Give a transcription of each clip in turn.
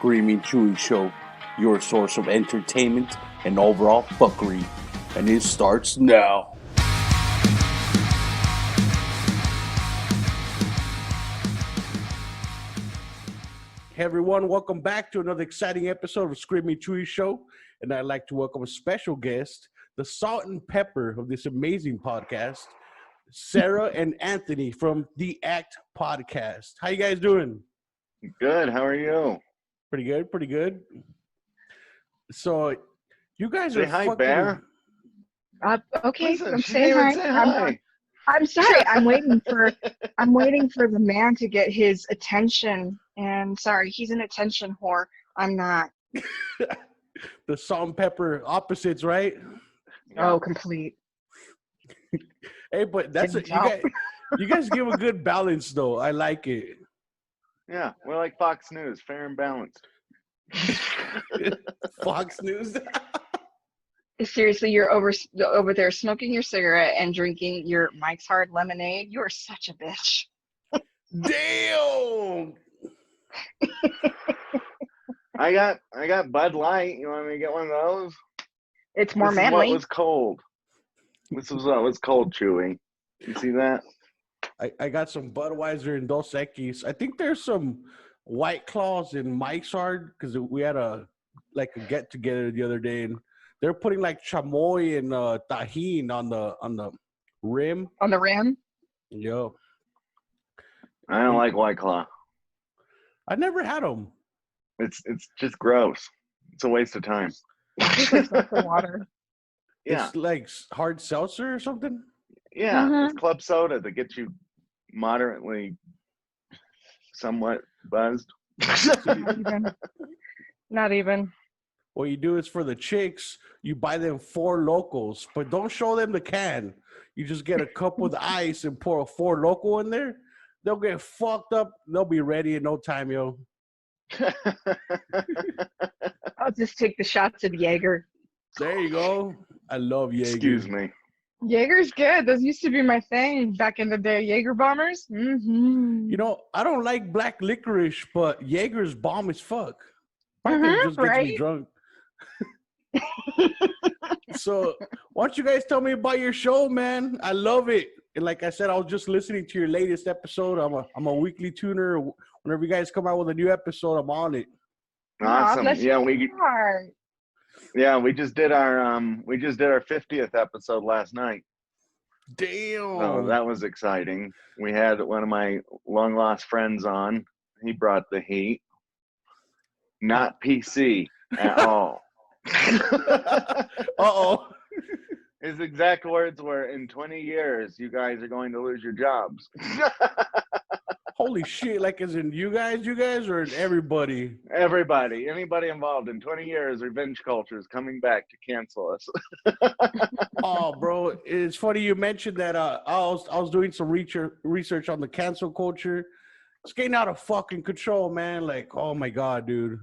Screaming Chewy Show, your source of entertainment and overall fuckery. And it starts now. Hey everyone, welcome back to another exciting episode of Screaming Chewy Show. And I'd like to welcome a special guest, the salt and pepper of this amazing podcast, Sarah and Anthony from the A.C.T podcast. How you guys doing? Good. How are you? Pretty good, pretty good. So, you guys Say are hi, fucking... Bear. Okay, Listen, I'm she saying didn't hi. even say hi. I'm sorry. I'm waiting for the man to get his attention. And sorry, he's an attention whore. I'm not. The salt and pepper opposites, right? Oh, complete. Hey, but that's Didn't you guys give a good balance, though. I like it. Yeah, we're like Fox News, fair and balanced. Fox News. Seriously, you're over there smoking your cigarette and drinking your Mike's Hard lemonade. You are such a bitch. Damn. I got Bud Light. You want me to get one of those? It's more This is manly. what was cold. This was what was cold, Chewy. You see that? I got some Budweiser and Dos Equis. I think there's some White Claws in Mike's Hard because we had a get together the other day, and they're putting like chamoy and tajin on the rim. On the rim? Yo, I don't like White Claw. I never had them. It's just gross. It's a waste of time. It's like seltzer water. Yeah, It's like hard seltzer or something. yeah. Mhm. It's club soda that gets you moderately, somewhat buzzed. Not even. What you do is for the chicks, you buy them 4 locals, but don't show them the can. You just get a cup with ice and pour a 4 local in there. They'll get fucked up. They'll be ready in no time, yo. I'll just take the shots of Jaeger. There you go. I love Jaeger. Excuse me. Jaeger's good. Those used to be my thing back in the day. Jaeger bombers. Mm-hmm. You know, I don't like black licorice, but Jaeger's bomb as fuck. I think it just gets me right? drunk. So, why don't you guys tell me about your show, man? I love it. And like I said, I was just listening to your latest episode. I'm a weekly tuner. Whenever you guys come out with a new episode, I'm on it. Awesome. bless Yeah, your heart. we just did our 50th episode last night. Damn. So that was exciting. We had one of my long lost friends on. He brought the heat. Not PC at all. Uh-oh. His exact words were, in 20 years, you guys are going to lose your jobs. Holy shit. Like, as in you guys, or in everybody? Everybody, anybody involved in 20 years, revenge culture is coming back to cancel us. Oh, bro, it's funny you mentioned that. I was doing some research on the cancel culture. It's getting out of fucking control, man. Like, oh my god, dude.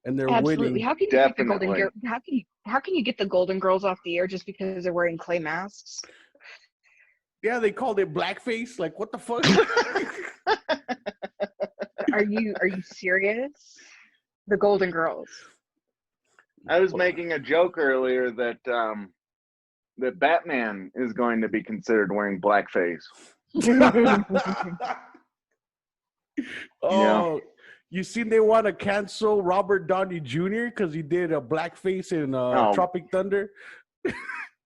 And they're Absolutely. winning. How can you get the golden Definitely. how can you get the Golden Girls off the air just because they're wearing clay masks? Yeah, they called it blackface. Like, what the fuck? Are you serious? The Golden Girls. I was making a joke earlier that that Batman is going to be considered wearing blackface. Oh, you seen they want to cancel Robert Downey Jr. because he did a blackface in Tropic Thunder?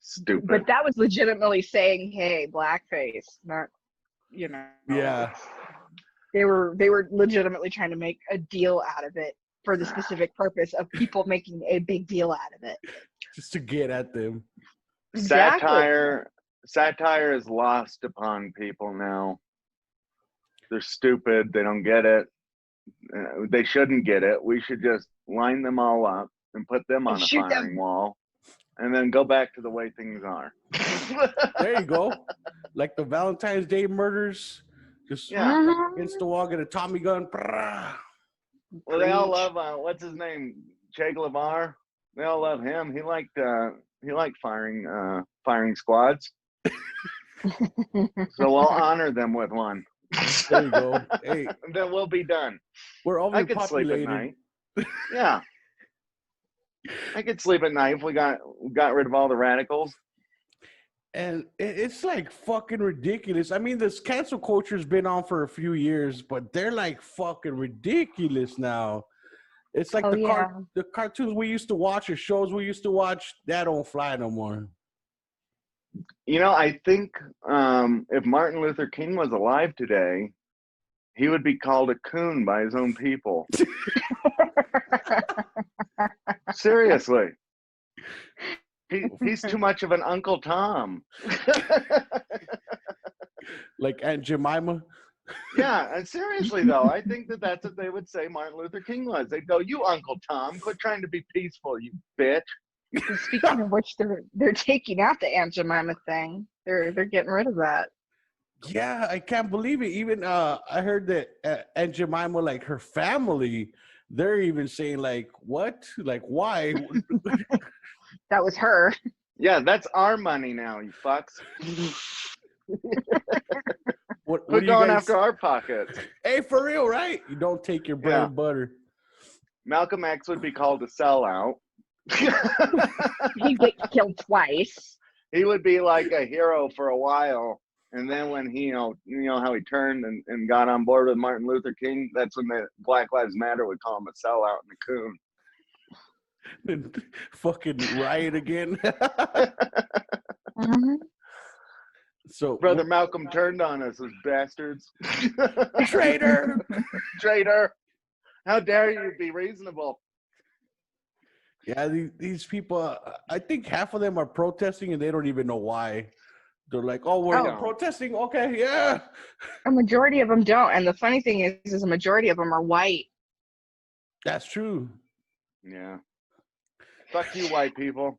Stupid. But that was legitimately saying, "Hey, blackface," not, you know. Yeah. They were legitimately trying to make a deal out of it for the specific purpose of people making a big deal out of it. Just to get at them. Satire is lost upon people now. They're stupid. They don't get it. They shouldn't get it. We should just line them all up and put them on a firing wall, and then go back to the way things are. There you go. Like the Valentine's Day murders. Just against the wall, get a Tommy gun. Well, they all love what's his name, Che Guevara. They all love him. He liked firing squads. So we'll honor them with one. There you go. Hey, Then we'll be done. we're I could sleep at overpopulated. night. Yeah. I could sleep at night if we got rid of all the radicals. And it's like fucking ridiculous. I mean, this cancel culture's been on for a few years, but they're like fucking ridiculous now. It's like Oh yeah. the cartoons we used to watch or shows we used to watch that don't fly no more. You know, I think if Martin Luther King was alive today, he would be called a coon by his own people. Seriously. He's too much of an Uncle Tom. Like Aunt Jemima. Yeah, and seriously though, I think that's what they would say Martin Luther King was. They'd go, "You Uncle Tom, quit trying to be peaceful, you bitch." Speaking of which, they're taking out the Aunt Jemima thing. They're getting rid of that. Yeah, I can't believe it. Even I heard that Aunt Jemima, like her family, they're even saying like, "What? Like why?" That was her. Yeah, that's our money now, you fucks. What Quit do you going guys? after our pockets. Hey, for real, right? You don't take your bread Yeah. and butter. Malcolm X would be called a sellout. He'd get killed twice. He would be like a hero for a while, and then when he, you know how he turned and got on board with Martin Luther King, that's when the Black Lives Matter would call him a sellout and a coon. And fucking riot again. Mhm. So, Brother Malcolm turned on us, those bastards. traitor. Traitor! How dare you be reasonable? Yeah, these people. I think half of them are protesting and they don't even know why. They're like, "Oh, we're Oh. protesting. Okay, yeah." A majority of them don't, and the funny thing is a majority of them are white. That's true. Yeah. Fuck you, white people.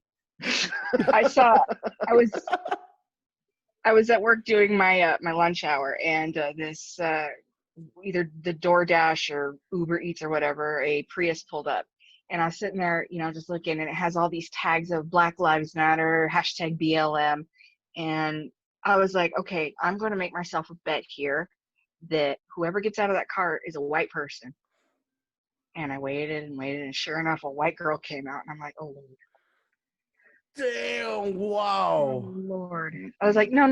I was at work doing my my lunch hour, and this either the DoorDash or Uber Eats or whatever, a Prius pulled up, and I was sitting there, just looking, and it has all these tags of Black Lives Matter, hashtag BLM, and I was like, okay, I'm going to make myself a bet here that whoever gets out of that car is a white person. And I waited and waited, and sure enough, a white girl came out, and I'm like, oh Lord. Damn! Oh Wow. Lord. I was like, no,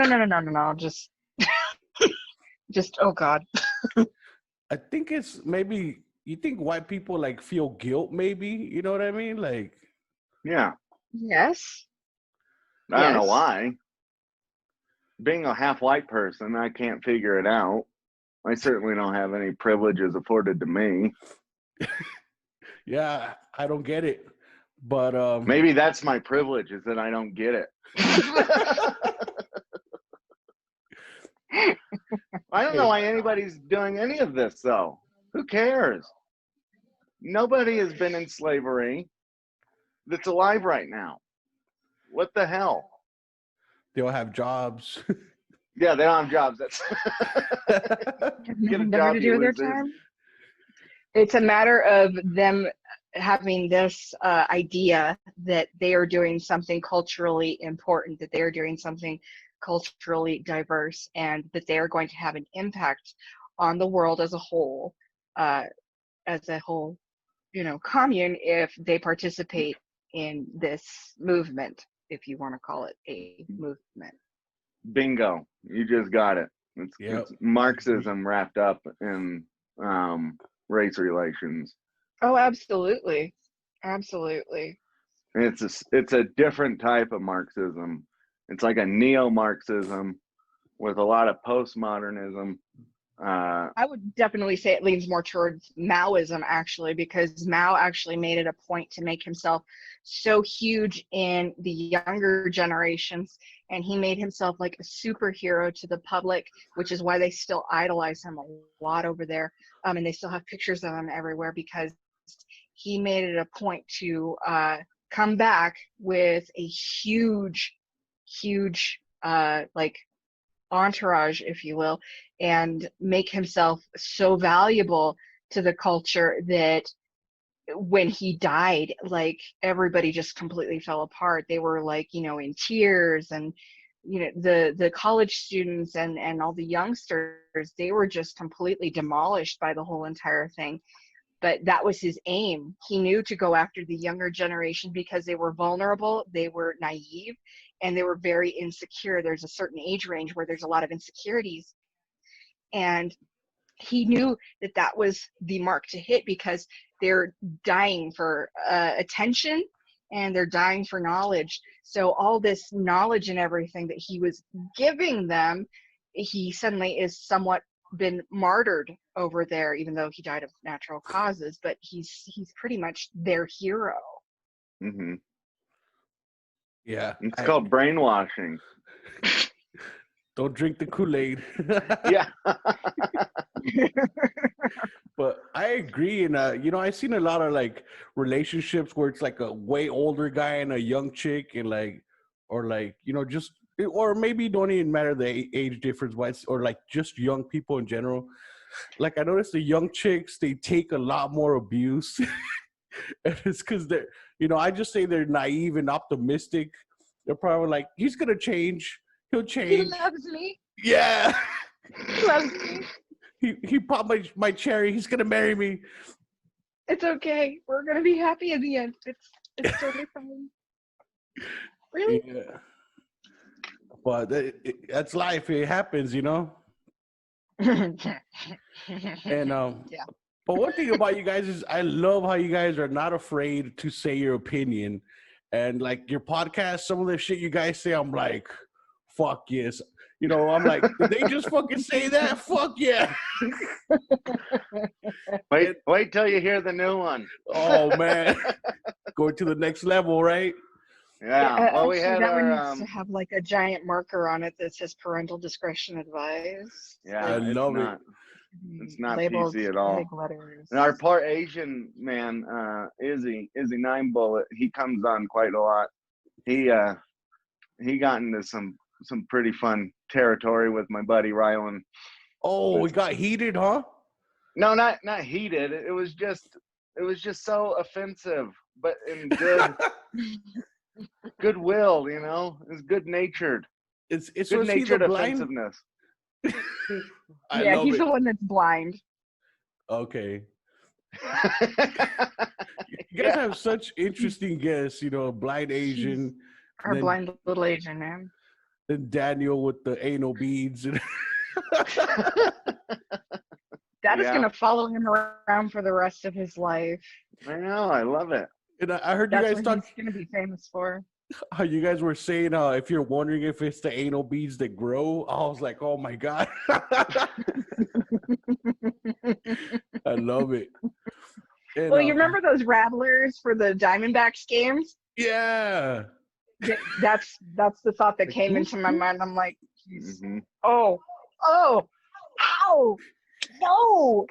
just oh God. I think it's maybe you think white people like feel guilt. Maybe you know what I mean. Like, Yeah. Yes. I don't know Yes. why. Being a half white person, I can't figure it out. I certainly don't have any privileges afforded to me. yeah, I don't get it. But Maybe that's my privilege, is that I don't get it. I don't know why anybody's doing any of this, though. Who cares? Nobody has been in slavery that's alive right now. What the hell? they'll have jobs. Yeah, they don't have jobs. That's get a Nothing job, to do you with their losers. time. It's a matter of them having this idea that they are doing something culturally important, that they are doing something culturally diverse, and that they are going to have an impact on the world as a whole, commune, if they participate in this movement, if you want to call it a movement. Bingo. You just got it. It's Marxism wrapped up in race relations. Oh, absolutely. Absolutely. It's a different type of Marxism. It's like a neo-Marxism with a lot of postmodernism. I would definitely say it leans more towards Maoism, actually, because Mao actually made it a point to make himself so huge in the younger generations, and he made himself like a superhero to the public, which is why they still idolize him a lot over there, and they still have pictures of him everywhere, because he made it a point to come back with a huge like entourage, if you will, and make himself so valuable to the culture that when he died, like everybody just completely fell apart. They were like, in tears, and the college students and all the youngsters, they were just completely demolished by the whole entire thing. But that was his aim. He knew to go after the younger generation because they were vulnerable, they were naive, and they were very insecure. There's a certain age range where there's a lot of insecurities. And he knew that that was the mark to hit because they're dying for attention and they're dying for knowledge. So all this knowledge and everything that he was giving them, he suddenly is somewhat been martyred over there, even though he died of natural causes, but he's pretty much their hero. Mm-hmm. Yeah. It's called brainwashing. Don't drink the Kool-Aid. Yeah. But I agree. And, I've seen a lot of like relationships where it's like a way older guy and a young chick and like, or like, just, or maybe don't even matter the age difference, or like just young people in general. Like I noticed the young chicks, they take a lot more abuse. And it's because they're, I just say they're naive and optimistic. They're probably like, he's going to change. He'll change. He loves me. Yeah. He loves me. He popped my cherry. He's gonna marry me. It's okay. We're gonna be happy in the end. It's totally fine. Really? Yeah. But that's life. It happens, And Yeah. But one thing about you guys is I love how you guys are not afraid to say your opinion, and like your podcast, some of the shit you guys say, I'm like, fuck yes. I'm like, did they just fucking say that? Fuck yeah. Wait till you hear the new one. Oh man. Going to the next level, right? Yeah. Well, we Actually, had that our one needs to have like a giant marker on it that says parental discretion advised. yeah, I love it. It's not Labeled PC at all. big letters. And our part Asian man, Izzy 9 Bullet, he comes on quite a lot. He got into some pretty fun territory with my buddy Rylan. Oh, it got heated, huh? No, not heated. It was just so offensive, but in goodwill, It's good natured. It's Good natured blind. offensiveness. Yeah, he's the one that's blind. Okay. You guys have such interesting guests, blind Asian. Our blind little Asian man. Then Daniel with the anal beads. That is going to follow him around for the rest of his life. I know. I love it. And I heard That's you guys what talk. he's going to be famous for. How you guys were saying, if you're wondering if it's the anal beads that grow, I was like, oh my God. I love it. And, well, you remember those rattlers for the Diamondbacks games? Yeah. That's the thought that came into my mind. I'm like, mm-hmm. ow, no.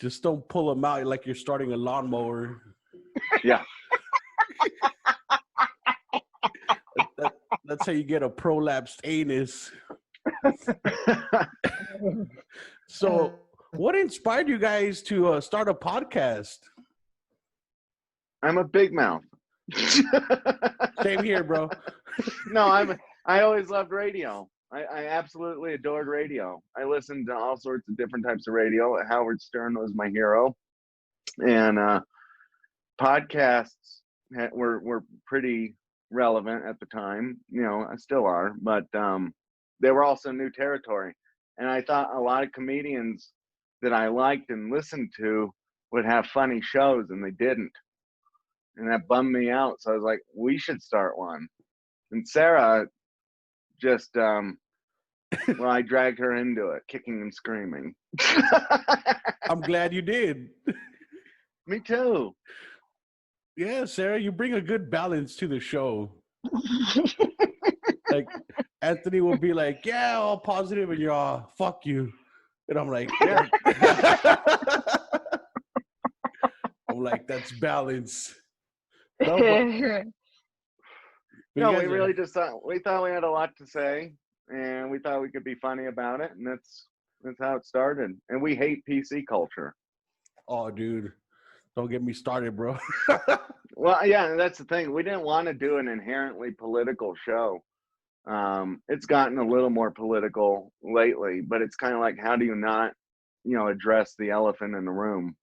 Just don't pull them out like you're starting a lawnmower. Yeah. That's how you get a prolapsed anus. So, what inspired you guys to start a podcast? I'm a big mouth. Same here, bro. No, I always loved radio. I absolutely adored radio. I listened to all sorts of different types of radio. Howard Stern was my hero. And podcasts were pretty relevant at the time. Still are, but they were also new territory. And I thought a lot of comedians that I liked and listened to would have funny shows, and they didn't. And that bummed me out. So I was like, we should start one. And Sarah just, well, I dragged her into it, kicking and screaming. I'm glad you did. Me too. Yeah, Sarah, you bring a good balance to the show. Like, Anthony will be like, yeah, all positive, and you're all, fuck you. And I'm like, yeah. I'm like, that's balance. No, we really just thought we had a lot to say, and we thought we could be funny about it, and that's how it started. And we hate PC culture. Oh, dude, don't get me started, bro. Well, yeah, that's the thing. We didn't want to do an inherently political show. It's gotten a little more political lately, but it's kind of like, how do you not, address the elephant in the room?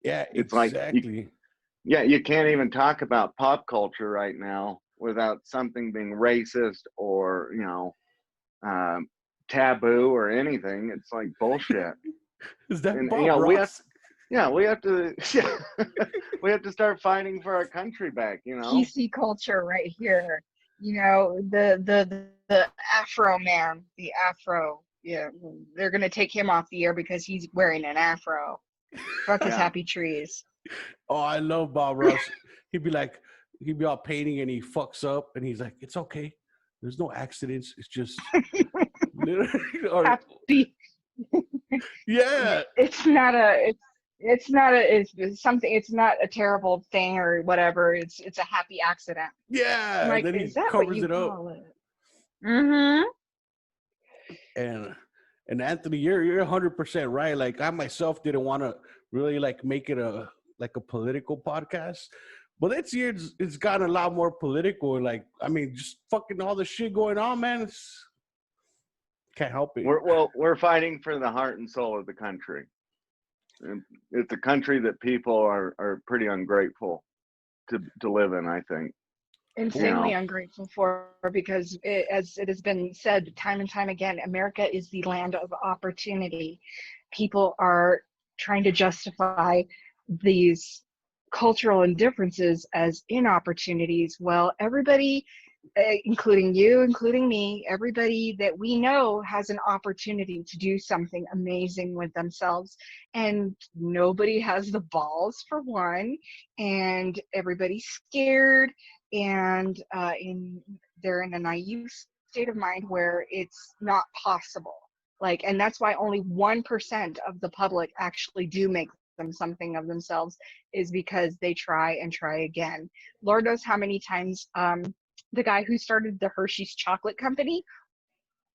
Yeah, It's like, exactly. you can't even talk about pop culture right now without something being racist or, taboo or anything. It's like bullshit. Is that And, Bob we have, Ross? we have to, we have to start fighting for our country back, PC culture right here. The Afro man, the Afro. Yeah, they're gonna take him off the air because he's wearing an afro. Fuck his Yeah. happy trees. Oh, I love Bob Ross. he'd be all painting and he fucks up and he's like, it's okay. There's no accidents. It's just or, Happy. yeah. It's not a. It's something. It's not a terrible thing or whatever. It's a happy accident. Yeah. I'm And like, then is he that what covers you it up. call it? Mm-hmm. And Anthony, you're 100% right. Like I myself didn't want to really like make it a political podcast, but this year it's gotten a lot more political. Like I mean, just fucking all the shit going on, man. Can't help it. We're fighting for the heart and soul of the country. And it's a country that people are pretty ungrateful to live in, I think. Insanely ungrateful for, because as it has been said time and time again, America is the land of opportunity. People are trying to justify these cultural indifferences as inopportunities. Well, everybody, including you, including me, everybody that we know has an opportunity to do something amazing with themselves, and nobody has the balls, for one, and everybody's scared, and they're in a naive state of mind where it's not possible. And that's why only 1% of the public actually do make them something of themselves, is because they try and try again. Lord knows how many times the guy who started the Hershey's chocolate company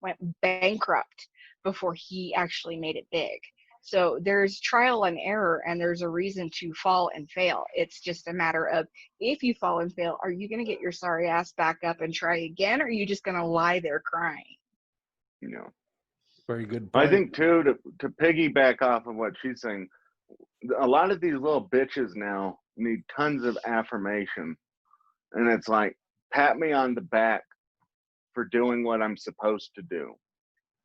went bankrupt before he actually made it big. So there's trial and error, and there's a reason to fall and fail. It's just a matter of, if you fall and fail, are you going to get your sorry ass back up and try again, or are you just going to lie there crying? Very good point. I think too, to piggyback off of what she's saying, a lot of these little bitches now need tons of affirmation, and it's like, pat me on the back for doing what I'm supposed to do.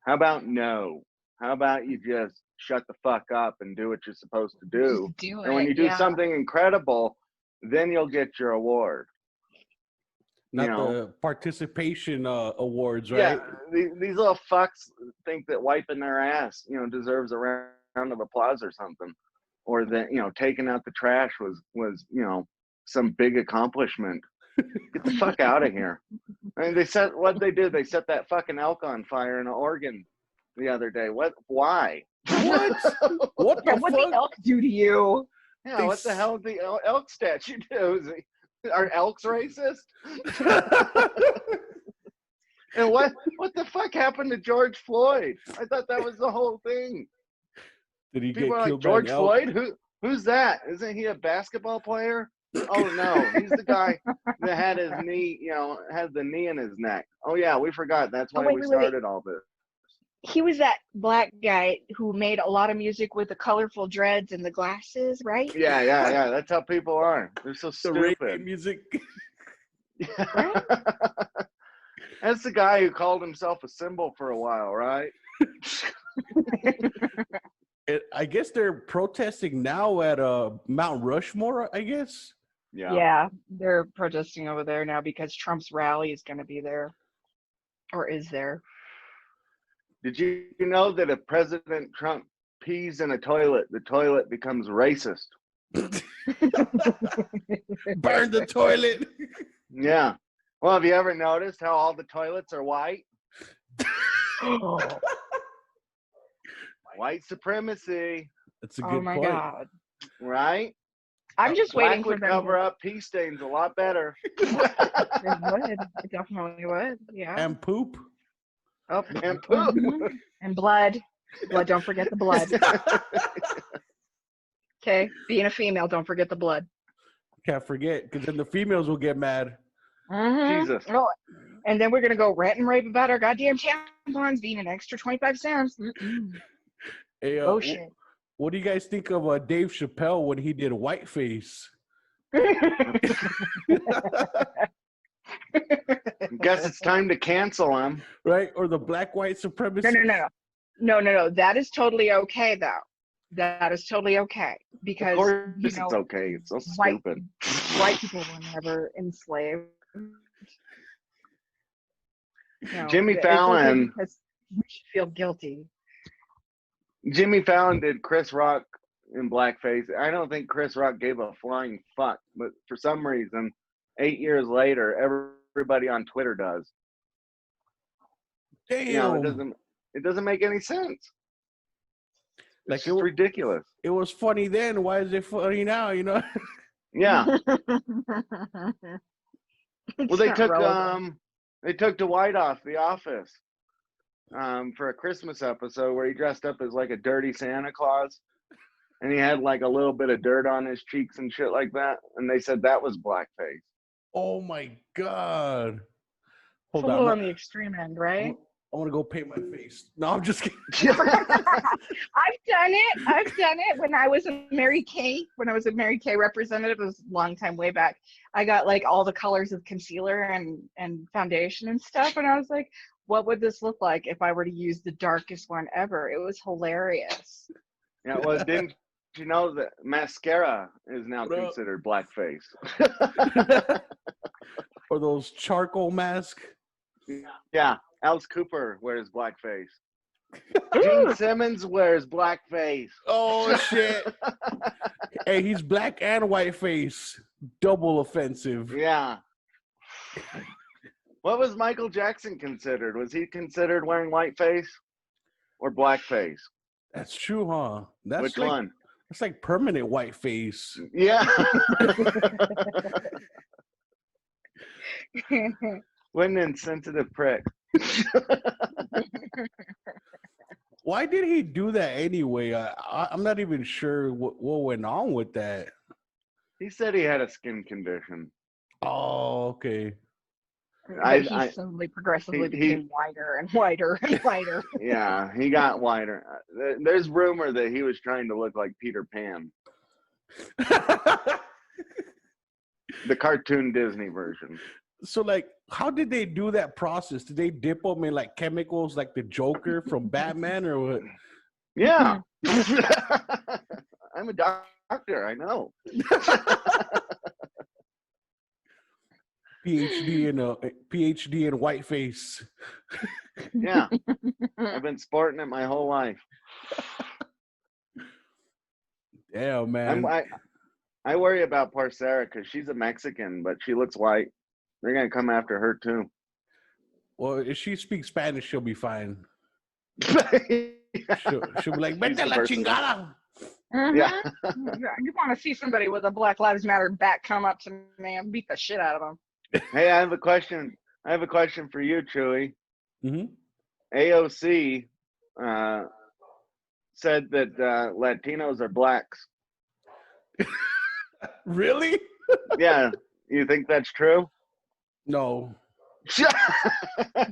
How about no? How about you just shut the fuck up and do what you're supposed to do? And when you do something incredible, then you'll get your award. Not the participation awards, right? Yeah, these little fucks think that wiping their ass, deserves a round of applause or something, or that taking out the trash was some big accomplishment. Get the fuck out of here! I mean, they set that fucking elk on fire in Oregon the other day. What? Why? What? What the what fuck? the elk do to you? Yeah, what the hell did the elk statue do? Are elks racist? And what the fuck happened to George Floyd? I thought that was the whole thing. Did he People get are killed like, George by an elk? Floyd? Who's that? Isn't he a basketball player? Oh no, he's the guy that had his knee, had the knee in his neck. Oh yeah, we forgot. That's why we started all this. He was that black guy who made a lot of music with the colorful dreads and the glasses, right? Yeah. That's how people are. They're so stupid. Reggae music. Right? That's the guy who called himself a symbol for a while, right? I guess they're protesting now at Mount Rushmore, I guess. Yeah, they're protesting over there now because Trump's rally is going to be there, or is there. Did you know that if President Trump pees in a toilet, the toilet becomes racist? Burn the toilet. Yeah. Well, have you ever noticed how all the toilets are white? White supremacy. That's a good point. God. Right? I'm just waiting for them to cover up pee stains a lot better. It would. It definitely would. Yeah. And poop. Oh, and poop. And blood. Blood. Don't forget the blood. Okay. Being a female, don't forget the blood. Can't forget, because then the females will get mad. Mm-hmm. Jesus. Oh, And then we're gonna go rant and rave about our goddamn tampons being an extra 25 cents. Mm-mm. Hey, Oh shit. what do you guys think of Dave Chappelle when he did Whiteface? Guess it's time to cancel him. Right? Or the black white supremacy? No. That is totally okay, though. That is totally okay Of because course, you it's know okay. It's so white stupid. white people were never enslaved. No, Jimmy it's okay Fallon. because we should feel guilty. Jimmy Fallon did Chris Rock in blackface. I don't think Chris Rock gave a flying fuck, but for some reason, 8 years later, everybody on Twitter does. Damn. You know, it doesn't make any sense. Like It's just ridiculous. It was funny then. Why is it funny now? You know? Yeah. Well, they relevant. took Dwight off The Office for a Christmas episode where he dressed up as like a dirty Santa Claus, and he had like a little bit of dirt on his cheeks and shit like that, and they said that was blackface. Oh my God! It's a little on the extreme end, right? I want to go paint my face. No, I'm just kidding. I've done it when I was a Mary Kay. When I was a Mary Kay representative, it was a long time way back. I got like all the colors of concealer and foundation and stuff, and I was like, what would this look like if I were to use the darkest one ever? It was hilarious. Yeah, well, didn't you know that mascara is now considered blackface? Or those charcoal masks. Yeah, Alice Cooper wears blackface. Gene Simmons wears blackface. Oh shit! Hey, he's black and white face. Double offensive. Yeah. What was Michael Jackson considered? Was he considered wearing whiteface or blackface? That's true, huh? That's Which like, one? That's like permanent white face. Yeah. What an insensitive prick. Why did he do that anyway? I'm not even sure what went on with that. He said he had a skin condition. Oh, okay. He suddenly progressively became whiter and whiter and whiter. Yeah, he got whiter. There's rumor that he was trying to look like Peter Pan. The cartoon Disney version. So, like, how did they do that process? Did they dip them in, like, chemicals like the Joker from Batman or what? Yeah. I'm a doctor, I know. PhD in whiteface. Yeah. I've been sporting it my whole life. Yeah, man. I worry about poor Sarah because she's a Mexican, but she looks white. They're going to come after her, too. Well, if she speaks Spanish, she'll be fine. Yeah. She'll be like, vete la chingada. Yeah. You want to see somebody with a Black Lives Matter bat come up to me and beat the shit out of them. Hey, I have a question. For you, Chewy. Mm-hmm. AOC said that Latinos are blacks. Really? Yeah. You think that's true? No.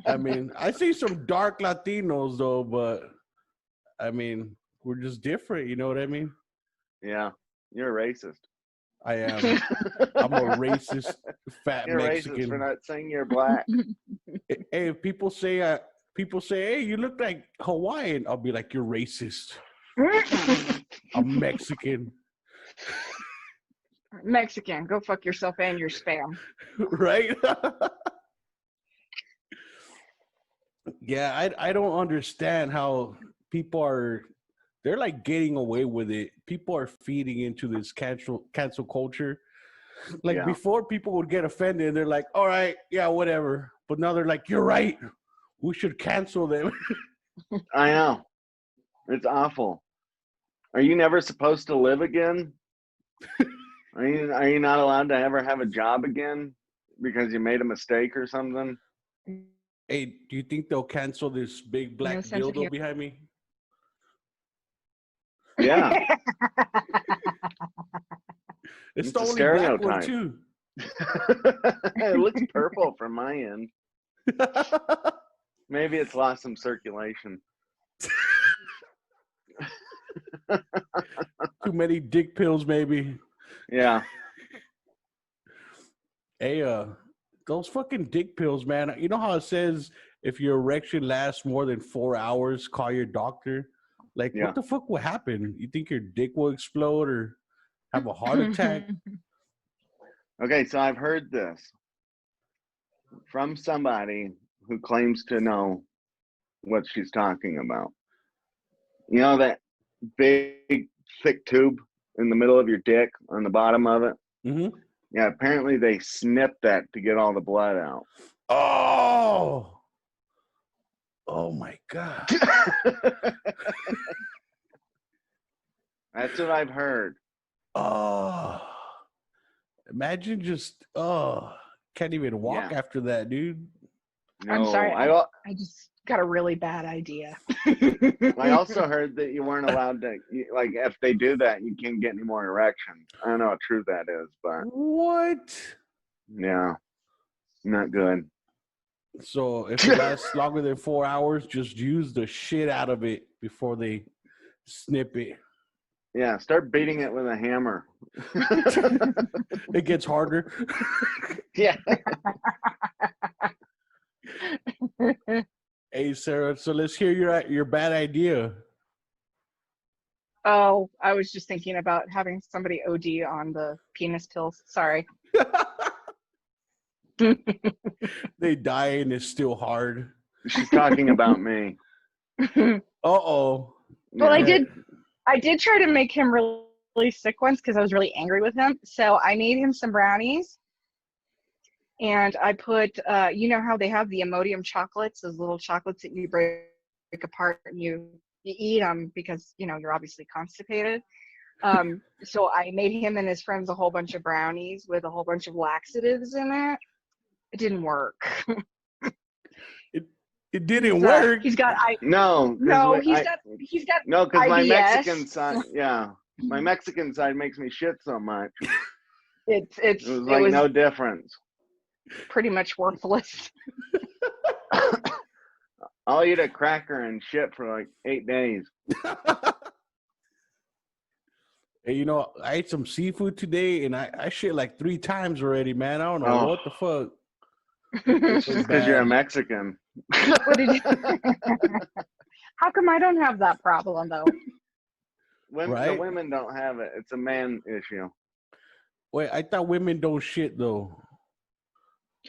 I mean, I see some dark Latinos though, but I mean, we're just different. You know what I mean? Yeah. You're a racist. I am. I'm a racist fat You're Mexican. racist for not saying you're black. Hey, if people say, hey, you look like Hawaiian, I'll be like, you're racist. I'm Mexican. Mexican, go fuck yourself and your spam. Right? Yeah, I don't understand how people they're like getting away with it. People are feeding into this cancel culture. Like before people would get offended and they're like, all right, yeah, whatever. But now they're like, you're right. We should cancel them. I know. It's awful. Are you never supposed to live again? Are you not allowed to ever have a job again because you made a mistake or something? Hey, do you think they'll cancel this big black dildo behind me? Yeah. It's the only black one too. It looks purple from my end. Maybe it's lost some circulation. Too many dick pills, maybe. Yeah. Hey, those fucking dick pills, man. You know how it says if your erection lasts more than 4 hours, call your doctor? Like, Yeah. what the fuck will happen? You think your dick will explode or have a heart attack? Okay, so I've heard this from somebody who claims to know what she's talking about. You know that big, thick tube in the middle of your dick on the bottom of it? Mm-hmm. Yeah, apparently they snip that to get all the blood out. Oh! Oh, my God. That's what I've heard. Oh. Imagine just, can't even walk after that, dude. No, I'm sorry. I I just got a really bad idea. I also heard that you weren't allowed to, like, if they do that, you can't get any more erections. I don't know how true that is, but What? yeah, not good. So if it lasts longer than 4 hours, just use the shit out of it before they snip it. Yeah, start beating it with a hammer. It gets harder. Yeah. Hey, Sarah, so let's hear your bad idea. Oh, I was just thinking about having somebody OD on the penis pills. Sorry. They die and it's still hard. She's talking about me. Uh-oh. Well, Yeah. I did try to make him really sick once because I was really angry with him. So I made him some brownies, and I put, you know how they have the Imodium chocolates, those little chocolates that you break apart and you eat them because, you know, you're obviously constipated. So I made him and his friends a whole bunch of brownies with a whole bunch of laxatives in it. It didn't work. It didn't work. He's got No, no, he's got no, because my IBS. Mexican side, yeah, my Mexican side makes me shit so much. It was like no difference. Pretty much worthless. I'll eat a cracker and shit for like 8 days. Hey, you know, I ate some seafood today and I shit like 3 times already, man. I don't know what the fuck. It's just because you're a Mexican. What did you... How come I don't have that problem though? The women don't have it. It's a man issue. Wait, I thought women don't shit though.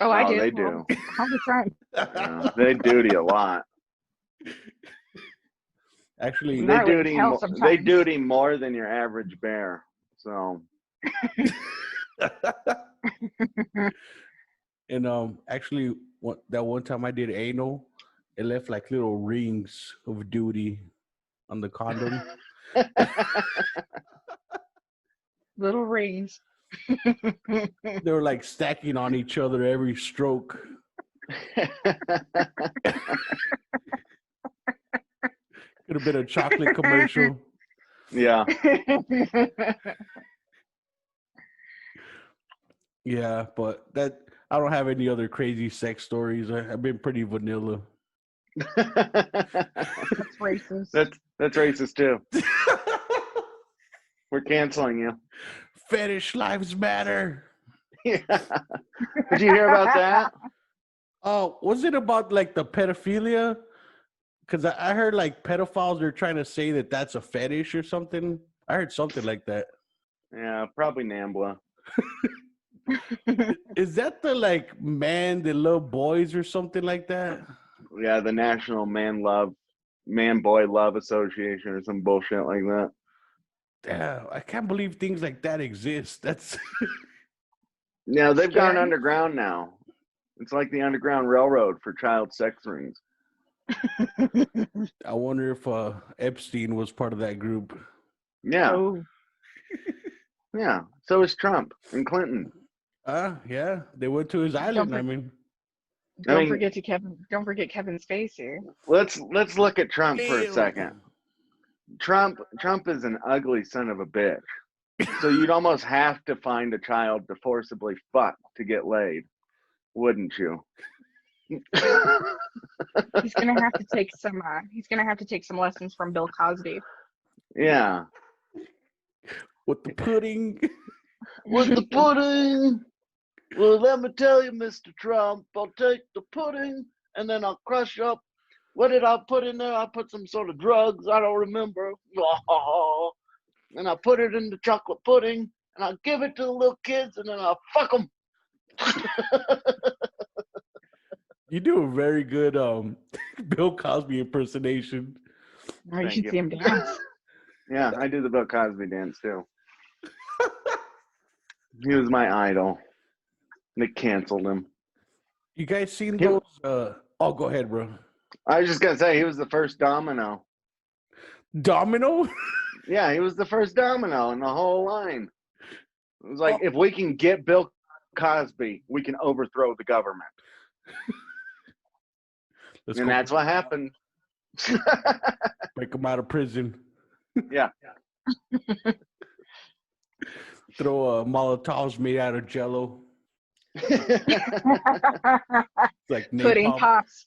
Oh, I do. They do. All the time. Yeah, they duty a lot. Actually, they duty more than your average bear. So. And actually, that one time I did anal, it left like little rings of duty on the condom. Little rings. They were like stacking on each other every stroke. Could have been a chocolate commercial. Yeah. Yeah, but I don't have any other crazy sex stories. I've been pretty vanilla. That's racist. That's racist too. We're canceling you. Fetish lives matter. Yeah. Did you hear about that? Oh, was it about like the pedophilia? Because I heard like pedophiles are trying to say that that's a fetish or something. I heard something like that. Yeah, probably NAMBLA. Is that the like man that love boys or something like that? Yeah, the National Man Boy Love Association or some bullshit like that. Damn, I can't believe things like that exist. That's yeah, they've gone underground now. It's like the Underground Railroad for child sex rings. I wonder if Epstein was part of that group. Yeah. Oh. Yeah. So is Trump and Clinton. Yeah. They went to his island. Don't forget Kevin Spacey. Let's look at Trump for a second. Trump is an ugly son of a bitch. So you'd almost have to find a child to forcibly fuck to get laid, wouldn't you? He's gonna have to take some. He's gonna have to take some lessons from Bill Cosby. Yeah. With the pudding. With the pudding. Well, let me tell you, Mr. Trump, I'll take the pudding and then I'll crush up. What did I put in there? I put some sort of drugs. I don't remember. And I put it in the chocolate pudding and I'll give it to the little kids and then I'll fuck them. You do a very good Bill Cosby impersonation. Oh, you Thank should you. see him dance. Yeah, I do the Bill Cosby dance too. He was my idol. They canceled him. You guys seen those? Oh, go ahead, bro. I was just gonna say he was the first domino. Domino? Yeah, he was the first domino in the whole line. It was like, if we can get Bill Cosby, we can overthrow the government. And that's what happened. Break him out of prison. Yeah. Throw Molotovs made out of Jello. Like Pudding napalm. pops.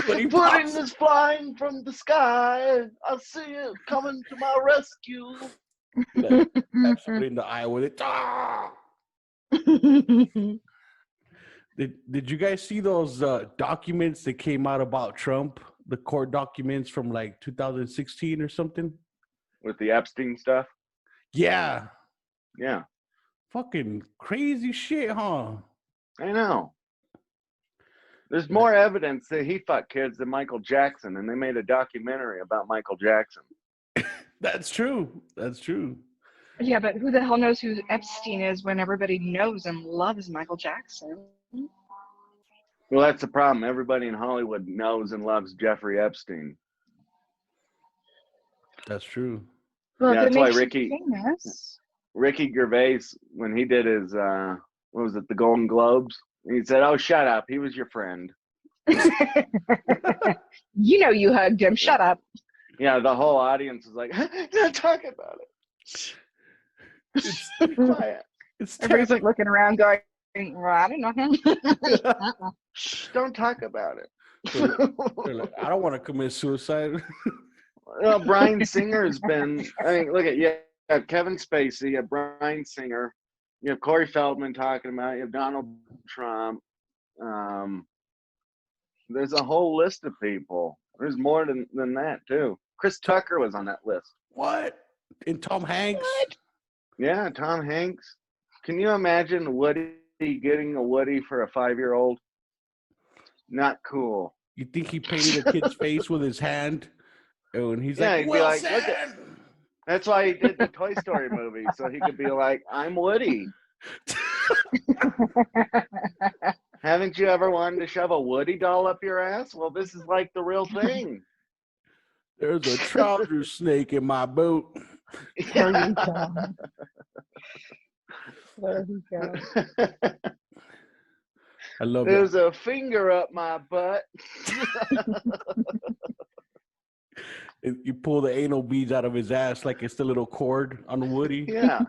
Pudding Pudding pops. is flying from the sky. I see it coming to my rescue. Like, have somebody in the eye with it. Ah! Did you guys see those documents that came out about Trump? The court documents from like 2016 or something? With the Epstein stuff? Yeah. Yeah. Fucking crazy shit, huh? I know. There's more evidence that he fucked kids than Michael Jackson, and they made a documentary about Michael Jackson. That's true. That's true. Yeah, but who the hell knows who Epstein is when everybody knows and loves Michael Jackson? Well, that's the problem. Everybody in Hollywood knows and loves Jeffrey Epstein. That's true. Well, Yeah, if it that's why makes you famous. Ricky Gervais, when he did his, what was it, the Golden Globes, he said, "Oh, shut up. He was your friend." You know you hugged him. Shut up. Yeah, the whole audience was like, "Don't talk about it. It's Be quiet. Everybody's like looking around going, well, I don't know him. Don't talk about it." They're like, I don't want to commit suicide. Well, Bryan Singer's been, I mean, look at, you have Kevin Spacey, you have Bryan Singer, you have Corey Feldman talking about it, you have Donald Trump. There's a whole list of people. There's more than that, too. Chris Tucker was on that list. What? And Tom Hanks? What? Yeah, Tom Hanks. Can you imagine Woody getting a Woody for a 5-year-old? Not cool. You think he painted a kid's face with his hand? And he's Yeah, like, he'd be Wilson! like, look at. That's why he did the Toy Story movie, so he could be like, "I'm Woody." Haven't you ever wanted to shove a Woody doll up your ass? Well, this is like the real thing. There's a trouser snake in my boot. There you go. There you go. I love There's it. a finger up my butt. You pull the anal beads out of his ass like it's the little cord on Woody. Yeah.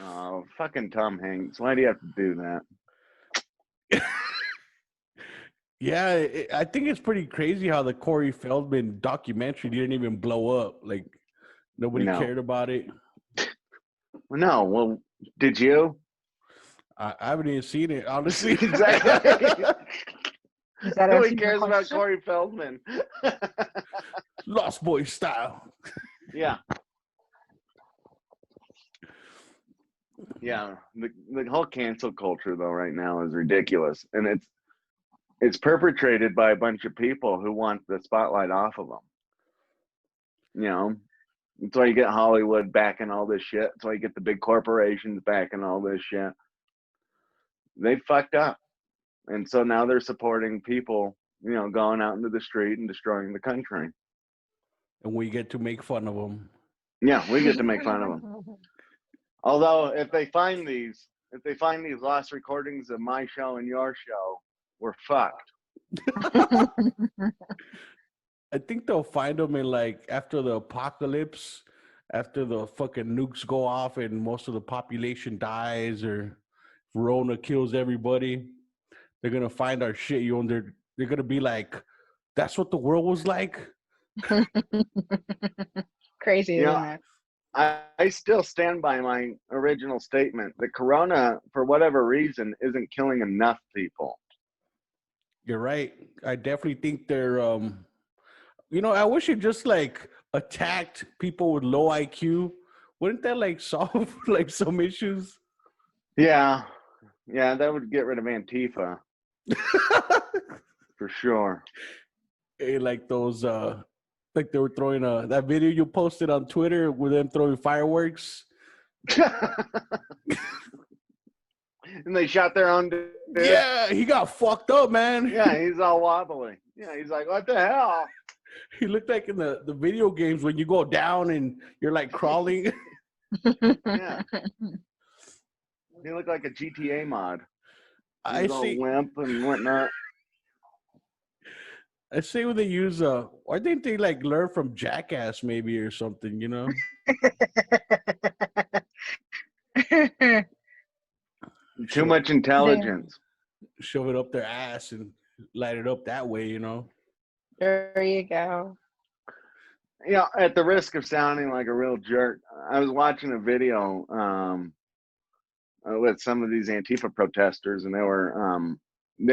Oh, fucking Tom Hanks. Why do you have to do that? Yeah, I think it's pretty crazy how the Corey Feldman documentary didn't even blow up. Like, nobody cared about it. No, well, did you? I haven't even seen it, honestly. Exactly. Nobody cares about question? Corey Feldman. Lost Boy style. Yeah. Yeah. The whole cancel culture though right now is ridiculous. And it's perpetrated by a bunch of people who want the spotlight off of them. You know, that's why you get Hollywood backing all this shit. That's why you get the big corporations backing all this shit. They fucked up. And so now they're supporting people, you know, going out into the street and destroying the country. And we get to make fun of them. Yeah, we get to make fun of them. Although if they find these lost recordings of my show and your show, we're fucked. I think they'll find them in like after the apocalypse, after the fucking nukes go off and most of the population dies, or Verona kills everybody. They're gonna find our shit, and they're gonna be like, "That's what the world was like." Crazy, You isn't know, it? I still stand by my original statement. The corona, for whatever reason, isn't killing enough people. You're right. I definitely think they're I wish it just like attacked people with low IQ. Wouldn't that like solve like some issues? Yeah, yeah, that would get rid of Antifa for sure. Like those like they were throwing that video you posted on Twitter with them throwing fireworks. And they shot their own dude. Yeah, he got fucked up, man. Yeah, he's all wobbly. Yeah, he's like, what the hell? He looked like in the video games when you go down and you're like crawling. Yeah. He looked like a GTA mod. I He's all see. limp and whatnot. I say when they use why didn't they like learn from Jackass maybe or something, you know? Too much intelligence. Shove it up their ass and light it up that way, you know. There you go. You know, at the risk of sounding like a real jerk, I was watching a video with some of these Antifa protesters, and they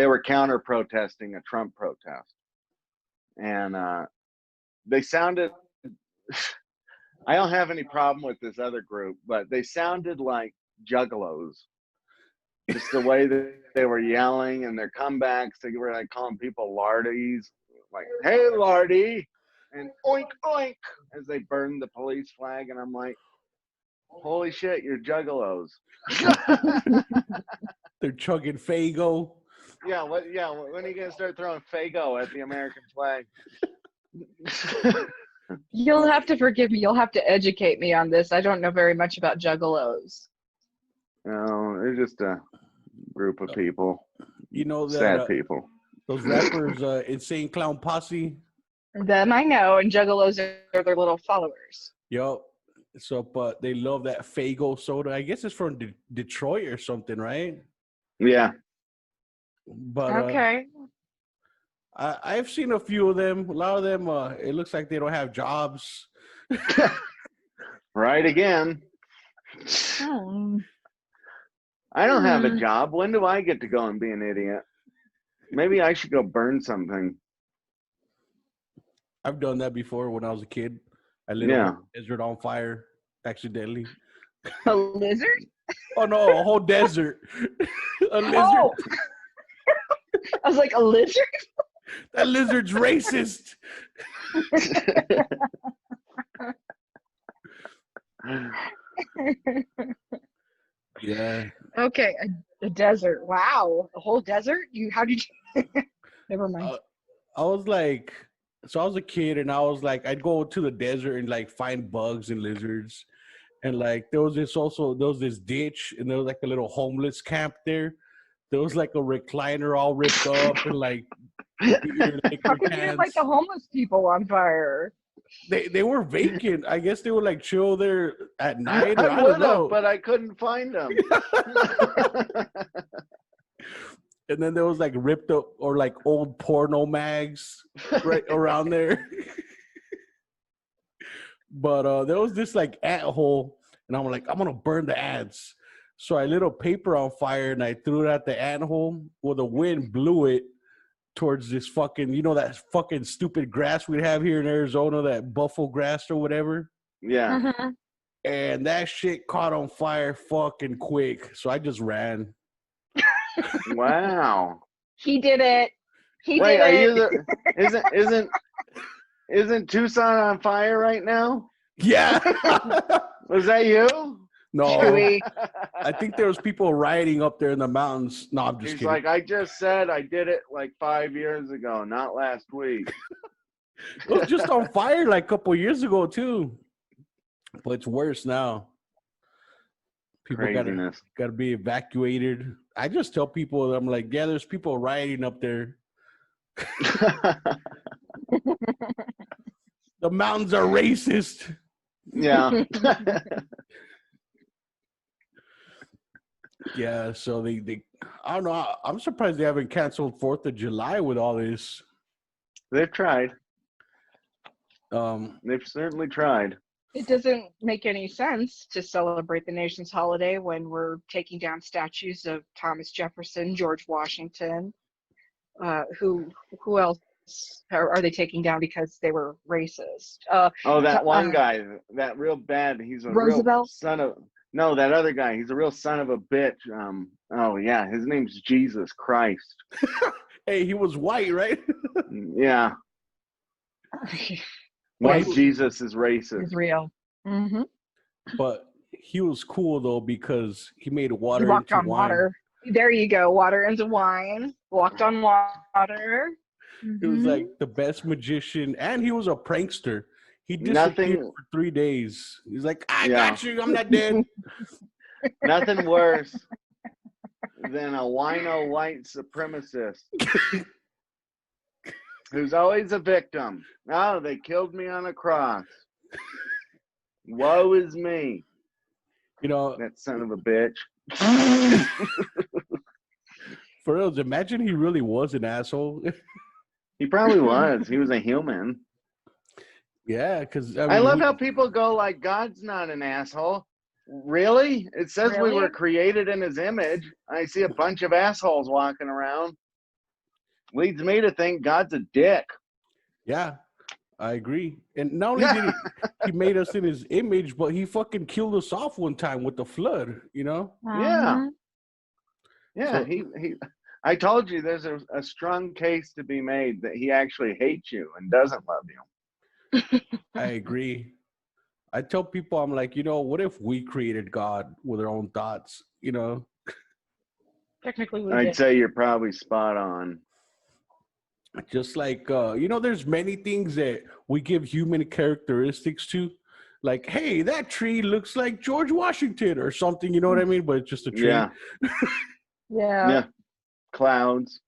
were counter protesting a Trump protest, and they sounded. I don't have any problem with this other group, but they sounded like juggalos. Just the way that they were yelling and their comebacks, they were like calling people lardies, like "Hey, lardy," and "Oink oink" as they burned the police flag, and I'm like, "Holy shit, you're juggalos!" They're chugging Fago. Yeah, what? Yeah, when are you gonna start throwing Fago at the American flag? You'll have to forgive me. You'll have to educate me on this. I don't know very much about juggalos. No, they're just a group of people, You know that sad people. those rappers, Insane Clown Posse. Them I know, and juggalos are their little followers. Yup. So, but they love that Fago soda. I guess it's from Detroit or something, right? Yeah, But Okay. I've seen a few of them. A lot of them, it looks like they don't have jobs. right again. Hmm. I don't have a job. When do I get to go and be an idiot? Maybe I should go burn something. I've done that before when I was a kid. I lit a whole desert on fire accidentally. A lizard? Oh no, a whole desert. A lizard. Oh! I was like, a lizard? That lizard's racist. Yeah. Okay, a desert. Wow, a whole desert? How did you? Never mind. I was like, so I was a kid and I was like, I'd go to the desert and like find bugs and lizards. And like there was this ditch and there was like a little homeless camp there. There was like a recliner all ripped up and like beer, How liquor come you didn't light cans. the homeless people on fire? They were vacant. I guess they would like chill there at night. Or I I would don't know. have, but I couldn't find them. And then there was like ripped up or like old porno mags right around there. But there was this like ant hole, and I'm like, I'm gonna burn the ants. So I lit a paper on fire and I threw it at the ant hole. Well, the wind blew it towards this fucking, that fucking stupid grass we have here in Arizona, that buffalo grass or whatever. Yeah. And that shit caught on fire fucking quick. So I just ran. Wow. He did it. Wait, are you the isn't Tucson on fire right now? Yeah. Was that you? No. Chewy. I think there was people rioting up there in the mountains. No, I'm just He's kidding. like, I just said I did it like 5 years ago, not last week. It was just on fire like a couple years ago too. But it's worse now. People Craziness. gotta be evacuated. I just tell people, I'm like, yeah, there's people rioting up there. The mountains are racist. Yeah. Yeah, so they I don't know. I'm surprised they haven't canceled 4th of July with all this. They've tried. Um, They've certainly tried. It doesn't make any sense to celebrate the nation's holiday when we're taking down statues of Thomas Jefferson, George Washington. Who else are they taking down because they were racist? Oh, T- that one uh, guy, that real bad. He's a real Roosevelt. son of. No, that other guy. He's a real son of a bitch. Oh yeah, his name's Jesus Christ. hey, he was white, right? Yeah, white Yes, Jesus is racist. is real. Hmm. But he was cool though because he made He water walked into on wine. water. There you go. Water into wine. Walked on water. He was Hmm. like the best magician, and he was a prankster. He disappeared Nothing. for 3 days. He's like, "I Yeah, got you. I'm not dead." nothing worse than a wino white supremacist who's always a victim. Oh, they killed me on a cross. Woe is me. You know, That son of a bitch. for real, imagine he really was an asshole. He probably was. He was a human. Yeah, because I love how people go like, God's not an asshole. Really? It says we Really? were created in his image. I see a bunch of assholes walking around. Leads me to think God's a dick. yeah, I agree. And not only did he made us in his image, but he fucking killed us off one time with the flood. You know? Yeah. Yeah, So he I told you there's a strong case to be made that he actually hates you and doesn't love you. I agree. I tell people, I'm like, what if we created God with our own thoughts? Technically, we I'd did. say you're probably spot on. Just like there's many things that we give human characteristics to, like, hey, that tree looks like George Washington or something, you know what I mean? But it's just a tree. Yeah. Yeah. Yeah. Clouds.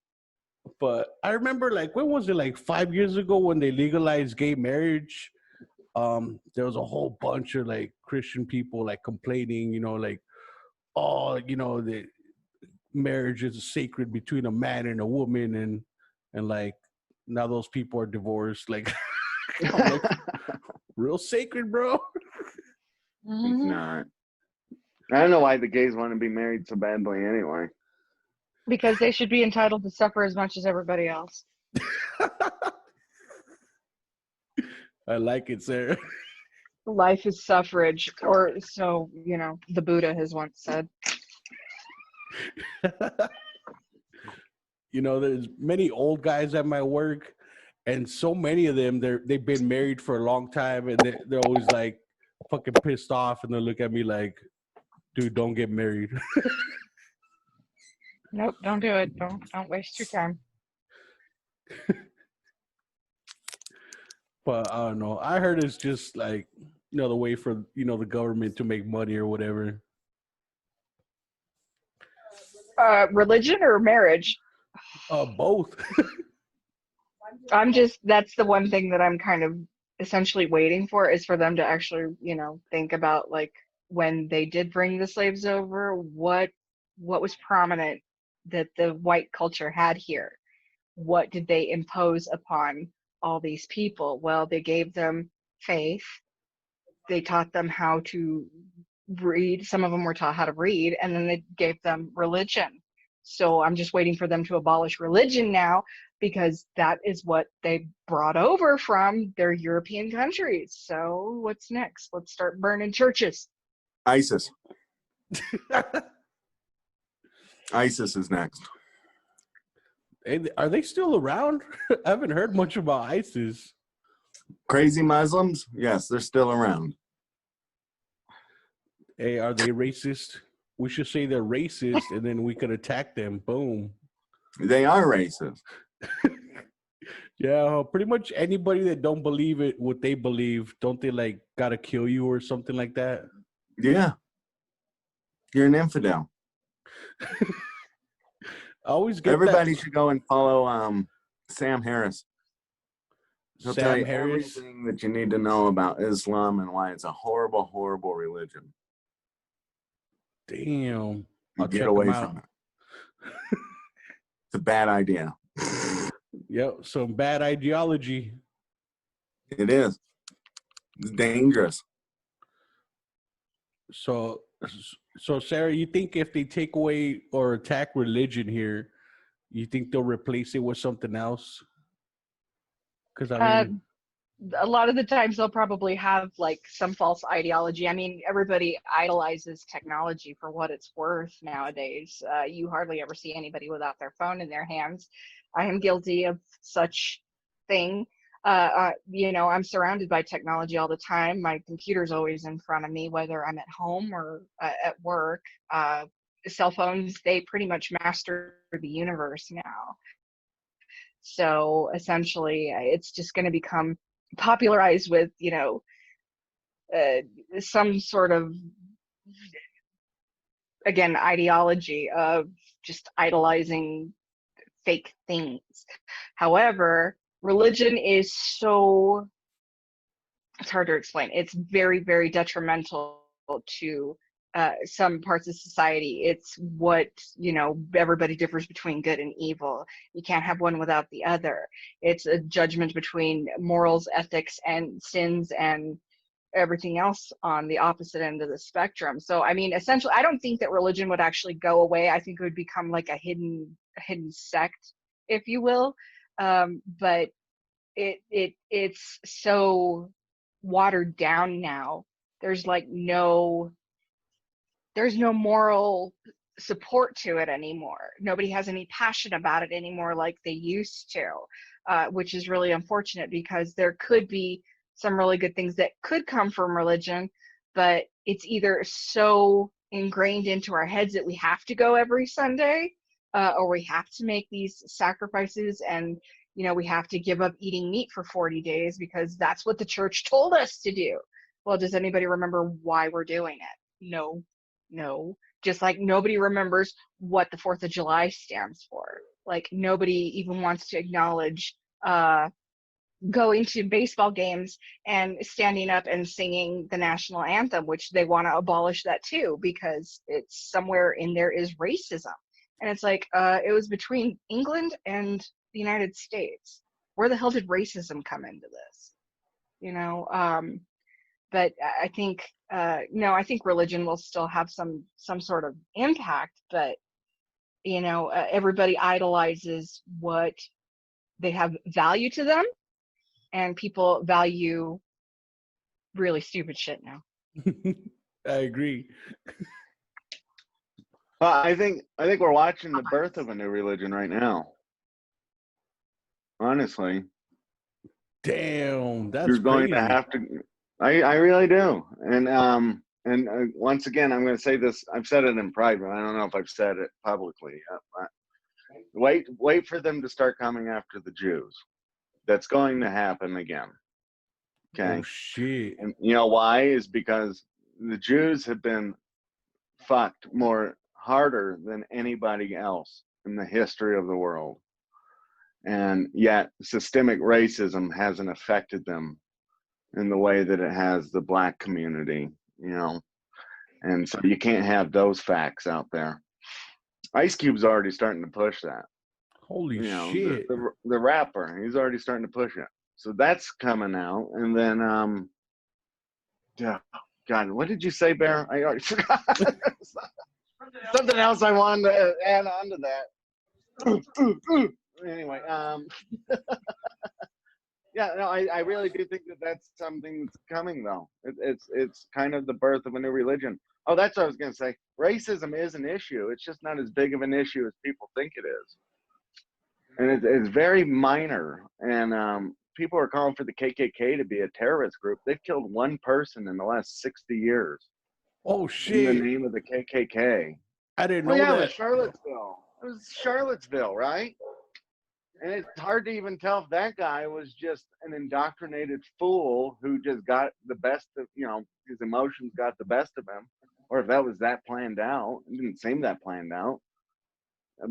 But I remember, like, when was it, like 5 years ago when they legalized gay marriage? There was a whole bunch of like Christian people like complaining, like, oh, the marriage is sacred between a man and a woman, and like now those people are divorced. Like, I'm like, real sacred, bro. He's Mhm. not. I don't know why the gays want to be married so badly anyway. Because they should be entitled to suffer as much as everybody else. I like it, Sarah. Life is suffrage, or so, the Buddha has once said. There's many old guys at my work, and so many of them they've been married for a long time, and they're always like fucking pissed off, and they look at me like, dude, don't get married. Nope, don't do it. Don't waste your time. But I don't know. I heard it's just like, the way for, the government to make money or whatever. Religion or marriage? Both. That's the one thing that I'm kind of essentially waiting for, is for them to actually, think about, like, when they did bring the slaves over, what was prominent that the white culture had here? What did they impose upon all these people? Well, they gave them faith. They taught them how to read. Some of them were taught how to read, and then they gave them religion. So I'm just waiting for them to abolish religion now, because that is what they brought over from their European countries. So what's next? Let's start burning churches. ISIS. ISIS is next. Are they still around? I haven't heard much about ISIS. Crazy Muslims? Yes, they're still around. Hey, are they racist? We should say they're racist, and then we could attack them. Boom. They are racist. Yeah, pretty much anybody that don't believe it, what they believe, don't they like gotta kill you or something like that? Yeah. You're an infidel. I always get Everybody should go and follow Sam Harris. He'll tell Sam you Harris. everything that you need to know about Islam and why it's a horrible, horrible religion. Damn. I'll Get check away them out. from it. It's a bad idea. Yep, some bad ideology. It is. It's dangerous. So, Sarah, you think if they take away or attack religion here, you think they'll replace it with something else? Because I Uh, mean, a lot of the times they'll probably have like some false ideology. I mean, everybody idolizes technology for what it's worth nowadays. You hardly ever see anybody without their phone in their hands. I am guilty of such thing. I'm surrounded by technology all the time. My computer's always in front of me, whether I'm at home or at work. Cell phones, they pretty much master the universe now. So essentially, it's just going to become popularized with, uh, some sort of, again, ideology of just idolizing fake things. However, religion is so, it's hard to explain. It's very, very detrimental to some parts of society. It's what, everybody differs between good and evil. You can't have one without the other. It's a judgment between morals, ethics, and sins, and everything else on the opposite end of the spectrum. So, I mean, essentially, I don't think that religion would actually go away. I think it would become like a hidden sect, if you will. But it's so watered down now. There's like there's no moral support to it anymore. Nobody has any passion about it anymore like they used to, which is really unfortunate because there could be some really good things that could come from religion, but it's either so ingrained into our heads that we have to go every Sunday, or we have to make these sacrifices, and we have to give up eating meat for 40 days because that's what the church told us to do. Well, does anybody remember why we're doing it? No. Just like nobody remembers what the 4th of July stands for. Like nobody even wants to acknowledge going to baseball games and standing up and singing the national anthem, which they want to abolish that too, because it's somewhere in there is racism. And it's like, it was between England and the United States. Where the hell did racism come into this? But I think no, I think religion will still have some sort of impact, but everybody idolizes what they have value to them, and people value really stupid shit now. I agree. Well, I think we're watching the birth of a new religion right now. Honestly, Damn, that's you're going crazy. to have to. I really do. And once again, I'm going to say this. I've said it in private. I don't know if I've said it publicly. Wait for them to start coming after the Jews. That's going to happen again. Okay. Oh shit. And you know why? Is because the Jews have been fucked more harder than anybody else in the history of the world. And yet systemic racism hasn't affected them in the way that it has the black community, and so you can't have those facts out there. Ice Cube's already starting to push that. Holy shit. The rapper, he's already starting to push it. So that's coming out. And then yeah, God, what did you say, Bear? I already forgot. Something else I wanted to add on to that. Anyway, yeah, no, I really do think that that's something that's coming, though. It's kind of the birth of a new religion. Oh, that's what I was going to say. Racism is an issue. It's just not as big of an issue as people think it is. And it's very minor. And people are calling for the KKK to be a terrorist group. They've killed one person in the last 60 years. Oh In shit. the name of the KKK. I didn't know Oh, yeah, it that. was Charlottesville. It was Charlottesville, right? And it's hard to even tell if that guy was just an indoctrinated fool who just got the best of, his emotions got the best of him, or if that was that planned out. It didn't seem that planned out.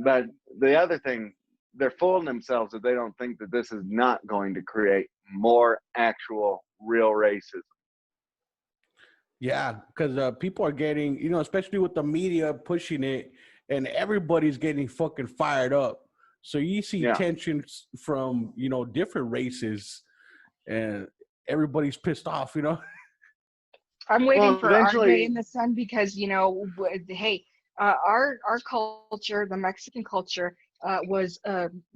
But the other thing, they're fooling themselves if they don't think that this is not going to create more actual real racism. Yeah, because people are getting, especially with the media pushing it, and everybody's getting fucking fired up. So you see Yeah. tensions from, different races, and everybody's pissed off, I'm waiting Well, for our day eventually, in the sun because hey, our culture, the Mexican culture, was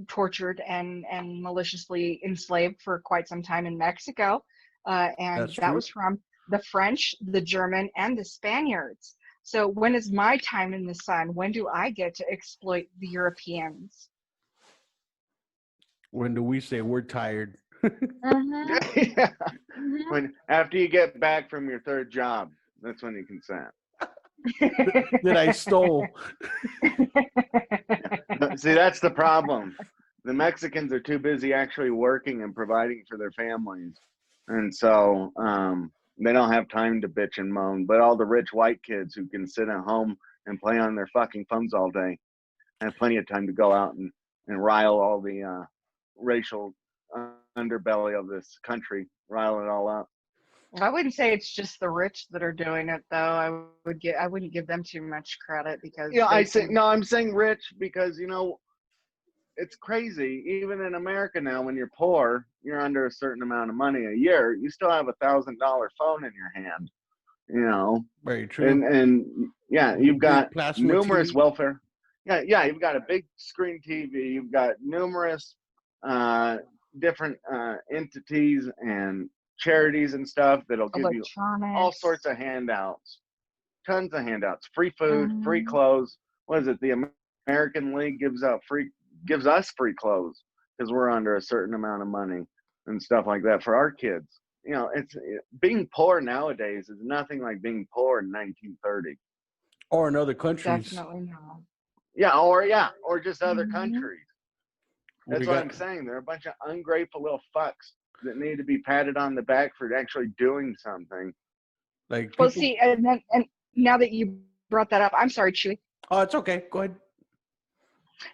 tortured and maliciously enslaved for quite some time in Mexico, and That's that true. was from the French, the German, and the Spaniards. So when is my time in the sun? When do I get to exploit the Europeans? When do we say we're tired? Mm-hmm, yeah, mm-hmm. when after you get back from your third job, that's when you can say That I stole. it. See, that's the problem. The Mexicans are too busy actually working and providing for their families, and so they don't have time to bitch and moan. But all the rich white kids who can sit at home and play on their fucking phones all day have plenty of time to go out and rile all the racial underbelly of this country, rile it all up. I wouldn't say it's just the rich that are doing it, though. I wouldn't give them too much credit because I they say seem. no. I'm saying rich because it's crazy. Even in America now, when you're poor, you're under a certain amount of money a year. You still have $1,000 phone in your hand. You know, Very true. and yeah, With a you've got big plasma numerous TV. welfare. Yeah, you've got a big screen TV. You've got numerous uh, different entities and charities and stuff that'll give you all sorts Electronics. of handouts, tons of handouts, free food, free Mm, clothes. What is it? The American League gives us free clothes because we're under a certain amount of money and stuff like that for our kids. It's being poor nowadays is nothing like being poor in 1930. Or in other countries. definitely not. Or just other Hmm. countries. We That's what got I'm saying. They're a bunch of ungrateful little fucks that need to be patted on the back for actually doing something. like Well, people. see, and now that you brought that up, I'm sorry, Chewy. Oh, it's okay. Go ahead.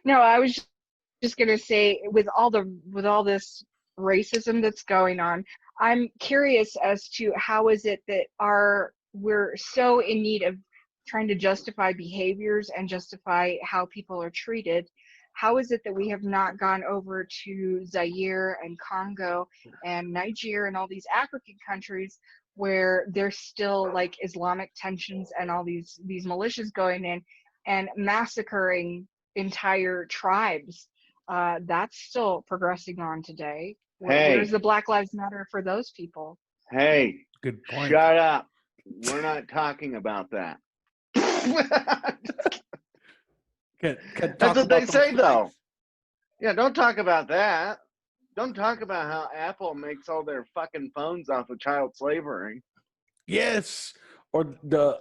No, I was just gonna say, with all this racism that's going on, I'm curious as to how is it that we're so in need of trying to justify behaviors and justify how people are treated. How is it that we have not gone over to Zaire and Congo and Niger and all these African countries where there's still like Islamic tensions and all these militias going in and massacring entire tribes? That's still progressing on today. Where's Hey, the Black Lives Matter for those people? hey, Good point. shut up. We're not talking about that. Can That's talk what they about those say, flags. though. Yeah, don't talk about that. Don't talk about how Apple makes all their fucking phones off of child slavery. Yes. Or the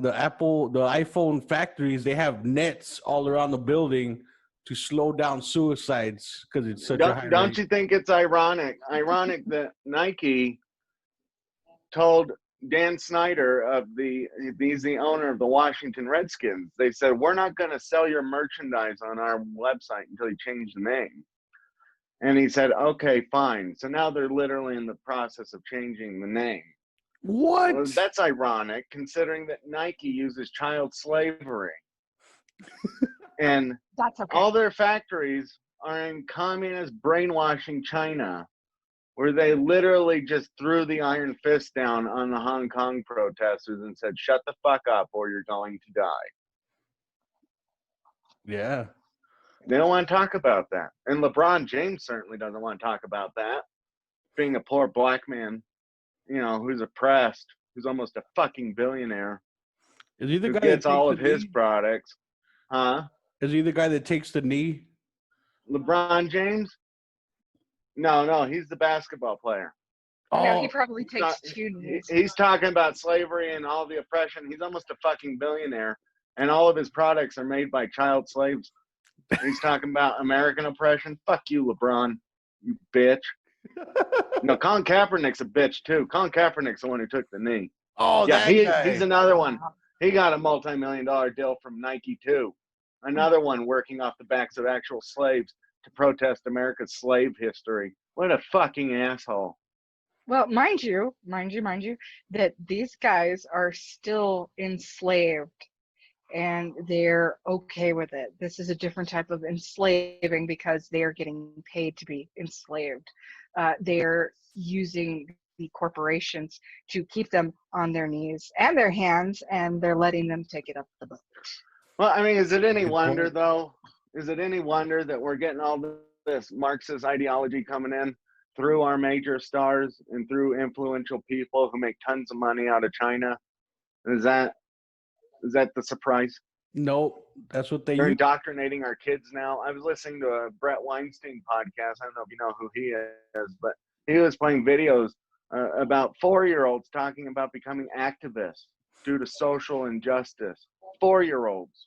iPhone factories, they have nets all around the building to slow down suicides because it's such a high Don't rate. you think it's ironic? Ironic that Nike told Dan Snyder he's the owner of the Washington Redskins. They said, we're not going to sell your merchandise on our website until you change the name. And he said, okay, fine. So now they're literally in the process of changing the name. Well, What? that's ironic considering that Nike uses child slavery. And That's all okay. their factories are in communist brainwashing China, where they literally just threw the iron fist down on the Hong Kong protesters and said, shut the fuck up or you're going to die. Yeah. They don't want to talk about that. And LeBron James certainly doesn't want to talk about that. Being a poor black man, who's oppressed, who's almost a fucking billionaire, Is he the who guy that gets takes all the of his knee? products. Huh? Is he the guy that takes the knee? LeBron James? No, he's the basketball player. No, he Oh, probably takes two knees. He's talking about slavery and all the oppression. He's almost a fucking billionaire, and all of his products are made by child slaves. He's talking about American oppression. Fuck you, LeBron, you bitch. No, Colin Kaepernick's a bitch too. Colin Kaepernick's the one who took the knee. oh, Yeah, that he's guy. another one. Wow. He got a multi-million-dollar deal from Nike too. Another one working off the backs of actual slaves to protest America's slave history. What a fucking asshole. Well, mind you, that these guys are still enslaved and they're okay with it. This is a different type of enslaving because they are getting paid to be enslaved. They're using the corporations to keep them on their knees and their hands, and they're letting them take it up the butt. Well, I mean, is it any Good wonder, point. though? Is it any wonder that we're getting all this Marxist ideology coming in through our major stars and through influential people who make tons of money out of China? Is that the surprise? No, that's what they They're use. indoctrinating our kids now. I was listening to a Brett Weinstein podcast. I don't know if you know who he is, but he was playing videos about 4-year-olds talking about becoming activists due to social injustice. 4-year-olds.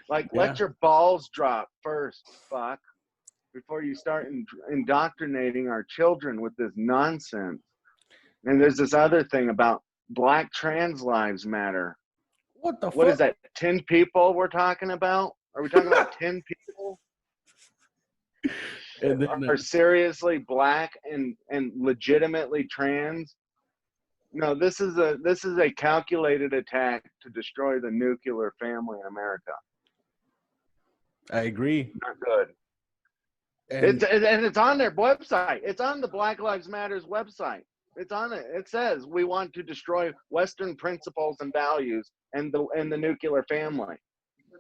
Like, Yeah. let your balls drop first, fuck, before you start indoctrinating our children with this nonsense. And there's this other thing about Black trans lives matter. What the What fuck? is that? 10 people we're talking about? Are we talking about 10 people And then are seriously Black and legitimately trans? No, this is a calculated attack to destroy the nuclear family in America. I agree. Not good. And It's on their website. It's on the Black Lives Matters website. It's on it. It says we want to destroy Western principles and values and the nuclear family,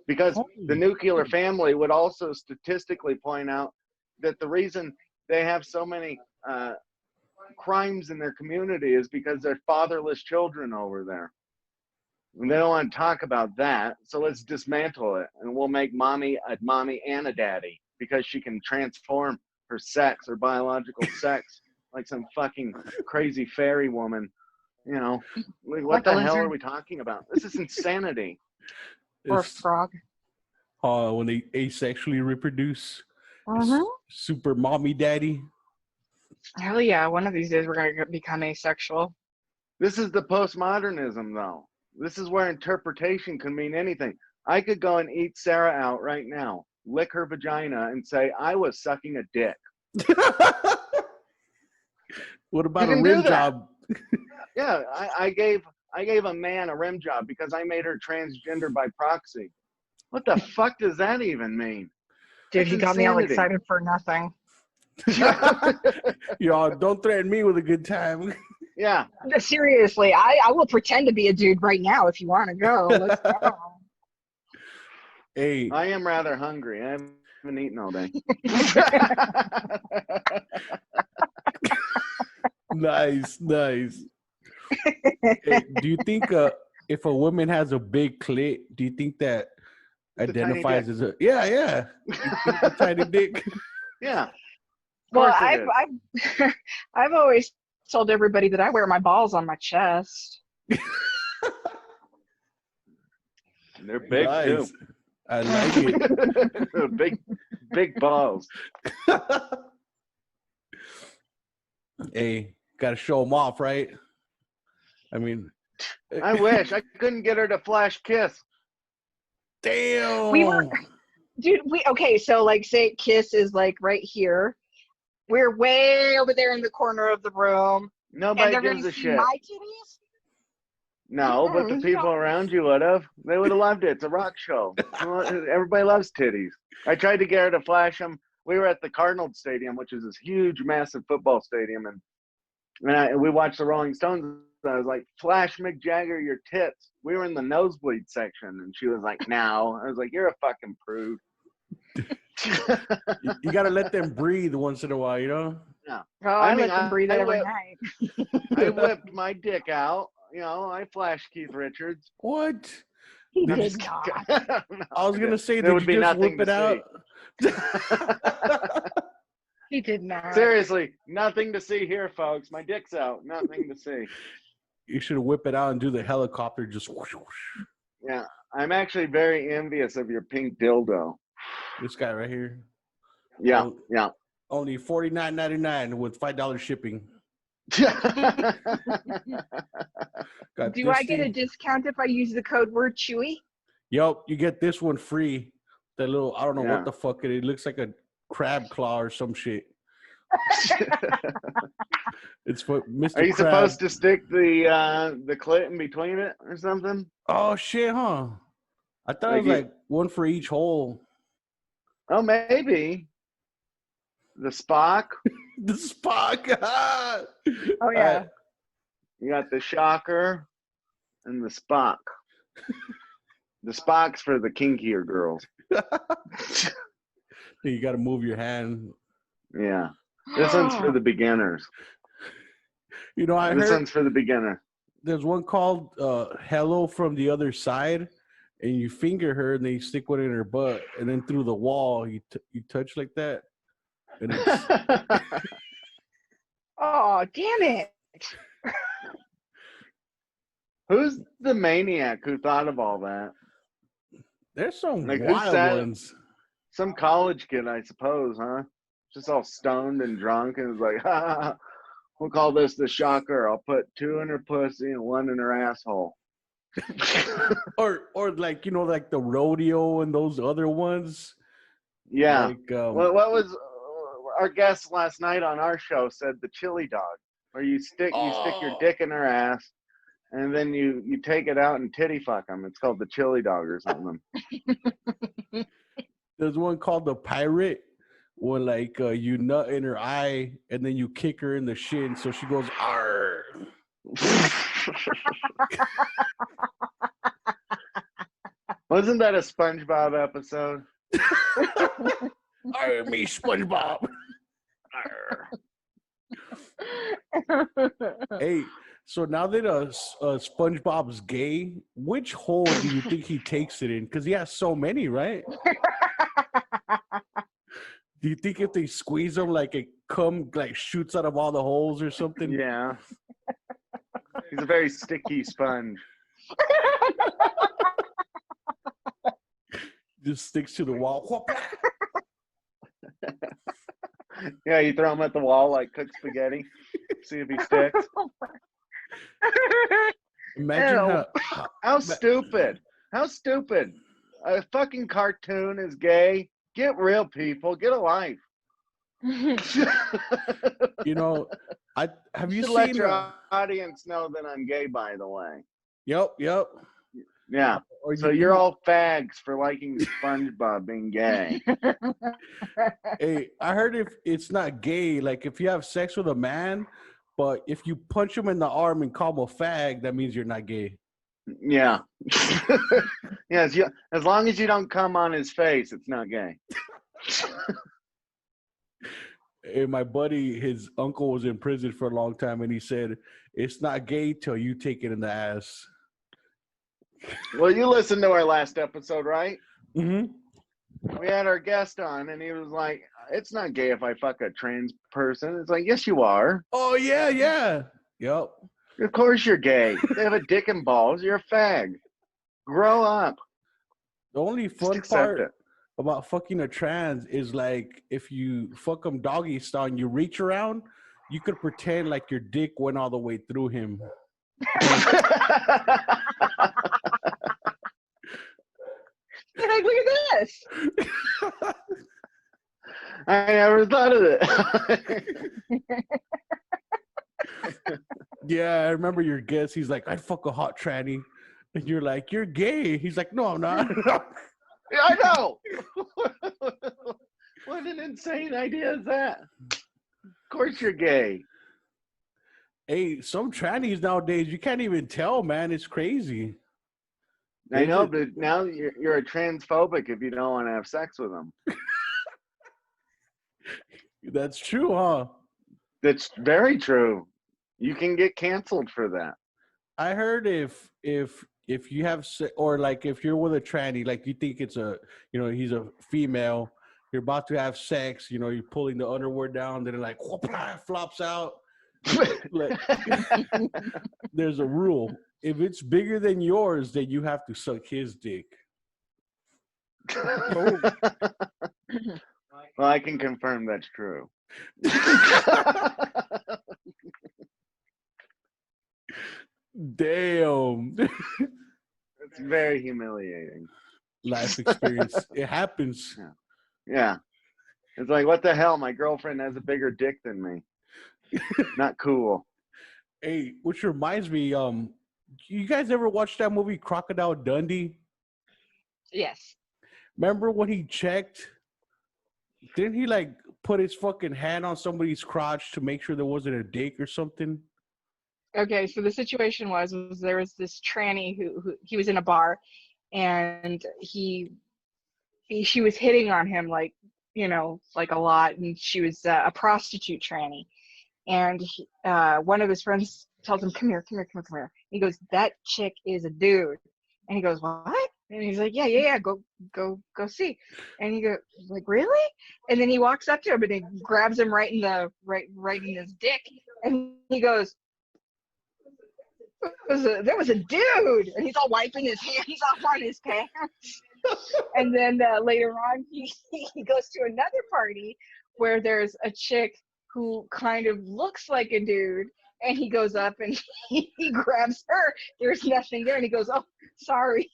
because the nuclear family would also statistically point out that the reason they have so many crimes in their community is because they're fatherless children over there. And they don't want to talk about that, so let's dismantle it, and we'll make mommy a mommy and a daddy because she can transform her sex, her biological sex, like some fucking crazy fairy woman. You know, what Like the a hell are lizard we talking about? This is insanity. or a it's frog. when they asexually reproduce, Uh-huh. super mommy daddy. Hell yeah, one of these days we're gonna become asexual. This is the postmodernism, though. This is where interpretation can mean anything. I could go and eat Sarah out right now, lick her vagina, and say I was sucking a dick. What about You a can do rim that. job? Yeah, I gave a man a rim job because I made her transgender by proxy. What the fuck does that even mean? Dude, That's he got me all insanity. excited for nothing. Y'all don't threaten me with a good time. Yeah. Seriously, I will pretend to be a dude right now if you want to go. Let's go. Hey, I am rather hungry. I haven't eaten all day. nice. Hey, do you think if a woman has a big clit, do you think that It's a tiny identifies dick. as a yeah? You think a tiny dick? Yeah. Well, I've I've always told everybody that I wear my balls on my chest. They're big too. Nice. I like it. big balls. Hey, gotta show them off, right? I mean, I wish I couldn't get her to flash kiss. damn. We were, dude. Okay. So like, say kiss is like right here. We're way over there in the corner of the room, and Nobody they're gives gonna a see shit. my titties. No, but the people around you would have. They would have loved it. It's a rock show. Everybody loves titties. I tried to get her to flash them. We were at the Cardinal Stadium, which is this huge, massive football stadium, and we watched the Rolling Stones. And I was like, "Flash Mick Jagger your tits." We were in the nosebleed section, and she was like, "No." I was like, "You're a fucking prude." You gotta let them breathe once in a while, you know? No. Oh, I let them breathe every night. I whipped my dick out. You know, I flashed Keith Richards. What? He Did did you- not. No, I was gonna say, there did would you be just nothing whip it to out? He did not. Seriously, nothing to see here, folks. My dick's out. Nothing to see. You should whip it out and do the helicopter, just whoosh, whoosh. Yeah, I'm actually very envious of your pink dildo. This guy right here. Yeah, Oh, yeah. only $49.99 with $5 shipping. Got Do this I get a thing. discount if I use the code word Chewy? Yup, you get this one free. That little, I don't know Yeah. what the fuck it is. It looks like a crab claw or some shit. It's for Mr. Are you Crab. supposed to stick the clit in between it or something? Oh shit, huh? I thought it was like one for each hole. Oh, maybe. The Spock. The Spock. Oh yeah. You got the shocker and the Spock. The Spock's for the kinkier girls. You got to move your hand. Yeah. This one's for the beginners. You know, I This heard one's for the beginner. there's one called Hello from the Other Side, and you finger her and then you stick one in her butt, and then through the wall you touch like that, and it's Oh, damn it. Who's the maniac who thought of all that? there's some Like, who wild said it? ones. Some college kid, I suppose, huh? Just all stoned and drunk and was like, ha, ha, ha. We'll call this the shocker. I'll put 2 in her pussy and 1 in her asshole. or like, you know, like the rodeo and those other ones. Yeah. Like What was our guest last night on our show said the chili dog, where you stick your dick in her ass and then you take it out and titty fuck them. It's called the chili dog or something. there's one called the pirate, where like you nut in her eye and then you kick her in the shin so she goes arr. Wasn't that a SpongeBob episode? Arr, me SpongeBob. Hey, so now that SpongeBob's gay, which hole do you think he takes it in? Because he has so many, right? Do you think if they squeeze him, like it like shoots out of all the holes or something? Yeah. He's a very sticky sponge. Just sticks to the wall. Yeah, you throw him at the wall like cooked spaghetti. See if he sticks. Imagine How stupid. How stupid. A fucking cartoon is gay. Get real, people. Get a life. you know, have you should let seen your audience know that I'm gay, by the way. Yep. Yeah. Or So you're all fags for liking SpongeBob being gay. Hey, I heard if it's not gay, like if you have sex with a man, but if you punch him in the arm and call him a fag, that means you're not gay. Yeah. Yes, as long as you don't come on his face, it's not gay. Hey, my buddy, his uncle was in prison for a long time, and he said, it's not gay till you take it in the ass. Well, you listened to our last episode, right? Mm-hmm. We had our guest on, and he was like, it's not gay if I fuck a trans person. It's like, yes, you are. Oh, yeah. Yep. Of course you're gay. They have a dick and balls. You're a fag. Grow up. The only fun part about fucking a trans is like if you fuck them doggy style and you reach around, you could pretend like your dick went all the way through him. You're like, look at this. I never thought of it. Yeah, I remember your guess. He's like, I'd fuck a hot tranny. And you're like, you're gay. He's like, no, I'm not. Yeah, I know. What an insane idea is that? Of course you're gay. Hey, some trannies nowadays, you can't even tell, man. It's crazy. I know, but now you're a transphobic if you don't want to have sex with them. That's true, huh? That's very true. You can get canceled for that. I heard if you have or like if you're with a tranny, like you think it's he's a female, you're about to have sex, you're pulling the underwear down, then it like flops out. Like, there's a rule. If it's bigger than yours, then you have to suck his dick. Well, I can confirm that's true. Damn. It's very humiliating. Life experience. It happens. Yeah. It's like, what the hell? My girlfriend has a bigger dick than me. Not cool. Hey, which reminds me, you guys ever watch that movie Crocodile Dundee? Yes. Remember when he checked? Didn't he like put his fucking hand on somebody's crotch to make sure there wasn't a dick or something? Okay, so the situation was there was this tranny who he was in a bar, and she was hitting on him like, like a lot, and she was a prostitute tranny, and one of his friends tells him, come here, come here, come here, come here. He goes, that chick is a dude. And he goes, what? And he's like, yeah, go see. And he goes, like, really? And then he walks up to him and he grabs him right in his dick, and he goes, there was a dude, and he's all wiping his hands off on his pants. And then later on, he goes to another party where there's a chick who kind of looks like a dude, and he goes up and he grabs her. There's nothing there, and he goes, oh, sorry.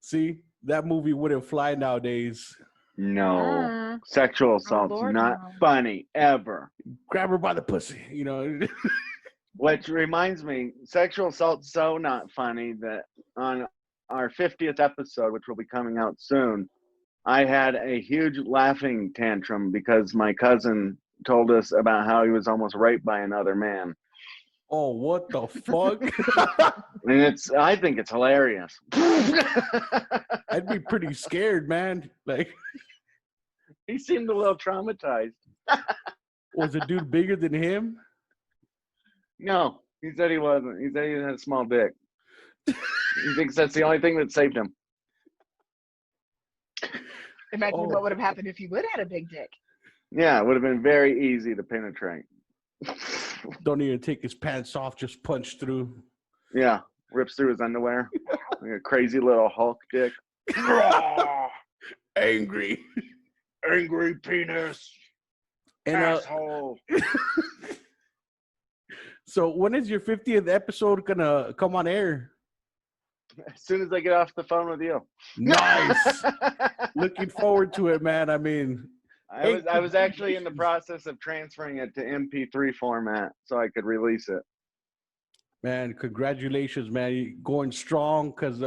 See, that movie wouldn't fly nowadays. No. Sexual assault's Lord, not no. funny, ever. Grab her by the pussy, you know. Which reminds me, sexual assault's so not funny that on our 50th episode, which will be coming out soon, I had a huge laughing tantrum because my cousin told us about how he was almost raped by another man. Oh, what the fuck? And I think it's hilarious. I'd be pretty scared, man. Like, He seemed a little traumatized. was the dude bigger than him? No, he said he wasn't. He said he had a small dick. He thinks that's the only thing that saved him. Imagine what would have happened if he would have had a big dick. Yeah, it would have been very easy to penetrate. Don't even take his pants off, just punch through. Yeah, rips through his underwear. Like a crazy little Hulk dick. Angry. Angry penis. And asshole. So when is your 50th episode gonna come on air? As soon as I get off the phone with you. Nice. Looking forward to it, man. I mean, I was actually in the process of transferring it to MP3 format so I could release it. man, congratulations, man. You're going strong because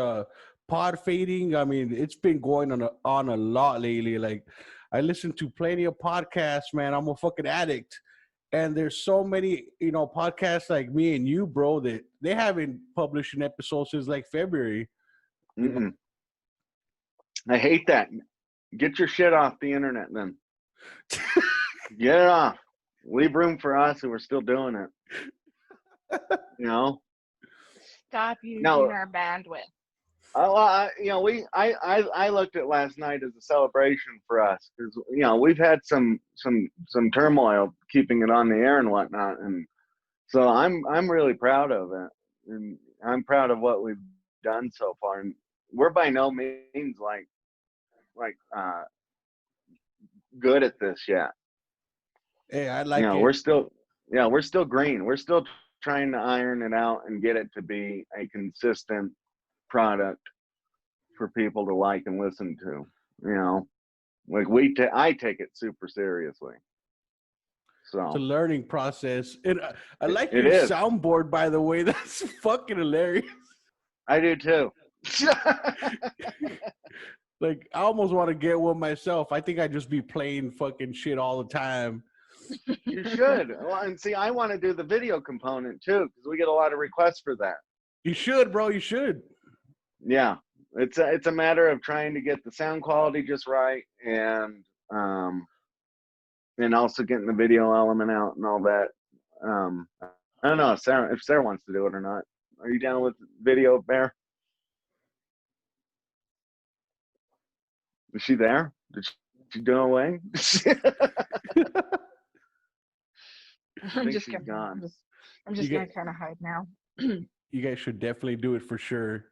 pod fading, I mean, it's been going on a lot lately. Like, I listen to plenty of podcasts, man. I'm a fucking addict. And there's so many, podcasts like me and you, bro, that they haven't published an episode since like February. I hate that. Get your shit off the internet then. Get it off. Leave room for us who are still doing it. Stop using our bandwidth. I looked at last night as a celebration for us because we've had some turmoil keeping it on the air and whatnot, and so I'm really proud of it, and I'm proud of what we've done so far. And we're by no means like good at this yet. Hey, I like it. We're still green. We're still trying to iron it out and get it to be a consistent product for people to like and listen to. I take it super seriously. So it's a learning process. And I like It your is. soundboard, by the way. That's fucking hilarious. I do too. Like, I almost want to get one myself. I think I'd just be playing fucking shit all the time. You should. Well, and see, I want to do the video component too because we get a lot of requests for that. You should, bro. You should. Yeah, it's a matter of trying to get the sound quality just right and also getting the video element out and all that. I don't know if Sarah wants to do it or not. Are you down with video, Bear? Is she there? Did she go away? I'm just she's gonna gone. kind of hide now. You guys should definitely do it for sure.